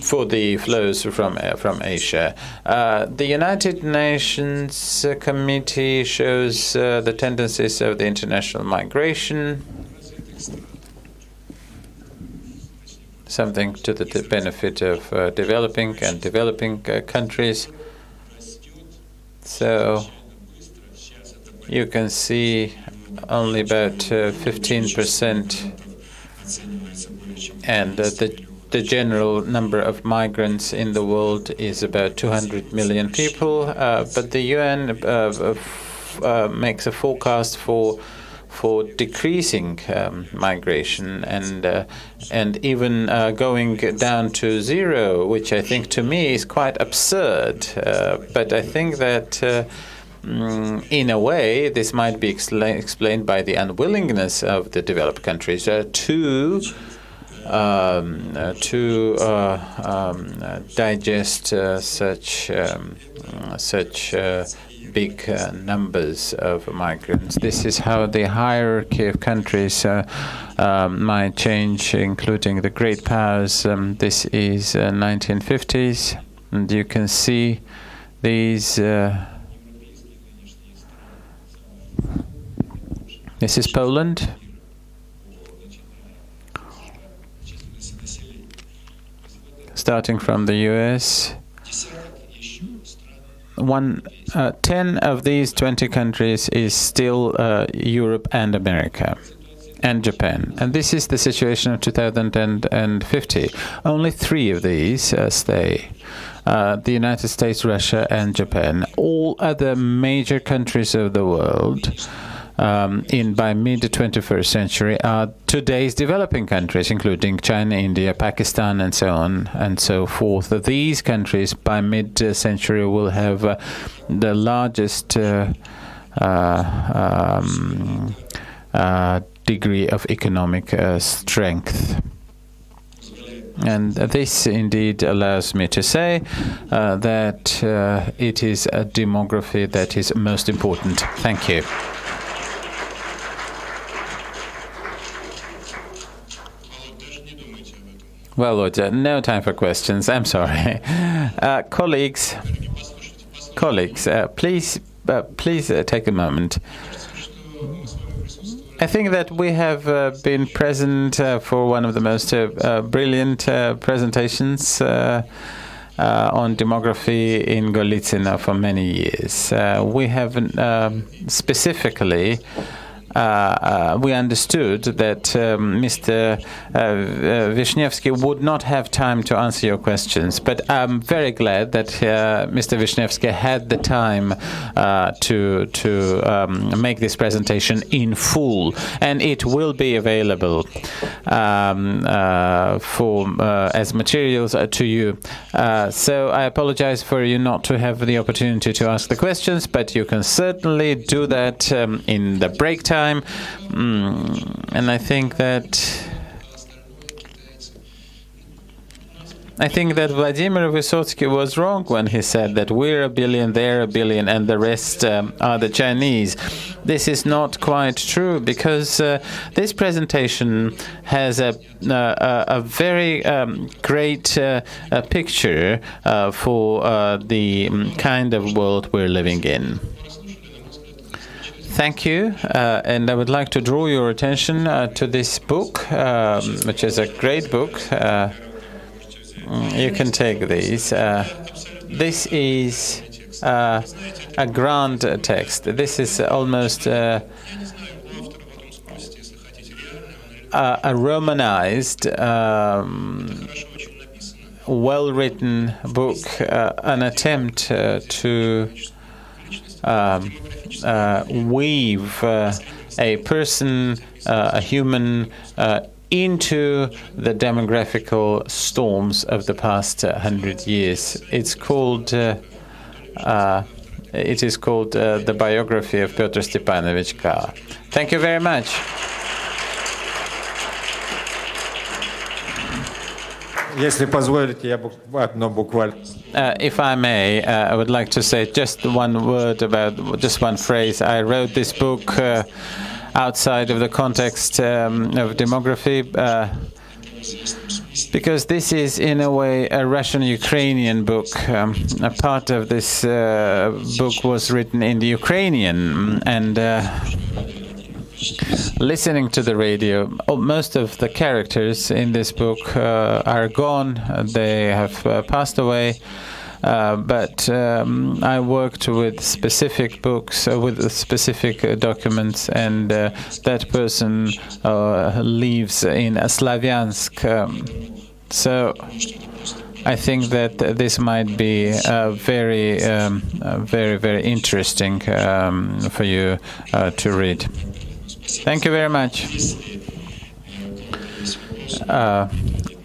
For the flows from Asia. The United Nations Committee shows the tendencies of the international migration, something to the benefit of developing countries. So you can see only about 15%, and the general number of migrants in the world is about 200 million people. But the UN makes a forecast for decreasing migration and even going down to zero, which I think to me is quite absurd. But I think that in a way, this might be explained by the unwillingness of the developed countries to digest such big numbers of migrants. This is how the hierarchy of countries might change, including the great powers. This is 1950s, and you can see these. This is Poland. Starting from the US. 10 of these 20 countries is still Europe and America and Japan. And this is the situation of 2050. Only 3 of these stay. The United States, Russia, and Japan. All other major countries of the world by mid-21st century are today's developing countries, including China, India, Pakistan, and so on and so forth. These countries by mid-century will have the largest degree of economic strength. And this indeed allows me to say that it is a demography that is most important. Thank you. Well, Volodya, no time for questions. I'm sorry. Colleagues, please take a moment. I think that we have been present for one of the most brilliant presentations on demography in Golitsyn for many years. We have specifically we understood that Mr. Vishnevsky would not have time to answer your questions, but I'm very glad that Mr. Vishnevsky had the time to make this presentation in full, and it will be available as materials to you. So I apologize for you not to have the opportunity to ask the questions, but you can certainly do that in the break time. And I think that Vladimir Vysotsky was wrong when he said that we're a billion, they're a billion, and the rest are the Chinese. This is not quite true, because this presentation has a very great picture for the kind of world we're living in. Thank you, and I would like to draw your attention to this book, which is a great book. You can take these. This is a grand text. This is almost a romanized, well-written book, an attempt to weave a person, a human, into the demographical storms of the past 100 years. It is called The Biography of Pyotr Stepanovich K. Thank you very much. If I may, I would like to say just one word about just one phrase. I wrote this book outside of the context of demography because this is, in a way, a Russian-Ukrainian book. A part of this book was written in the Ukrainian, and listening to the radio, most of the characters in this book are gone. They have passed away. But I worked with specific books, with specific documents, and that person lives in Slavyansk. So I think that this might be very, very interesting for you to read. Thank you very much.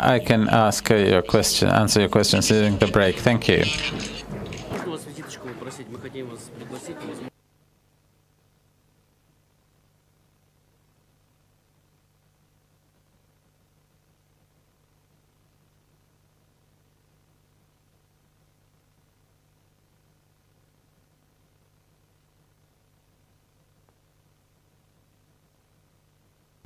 I can answer your questions during the break. Thank you.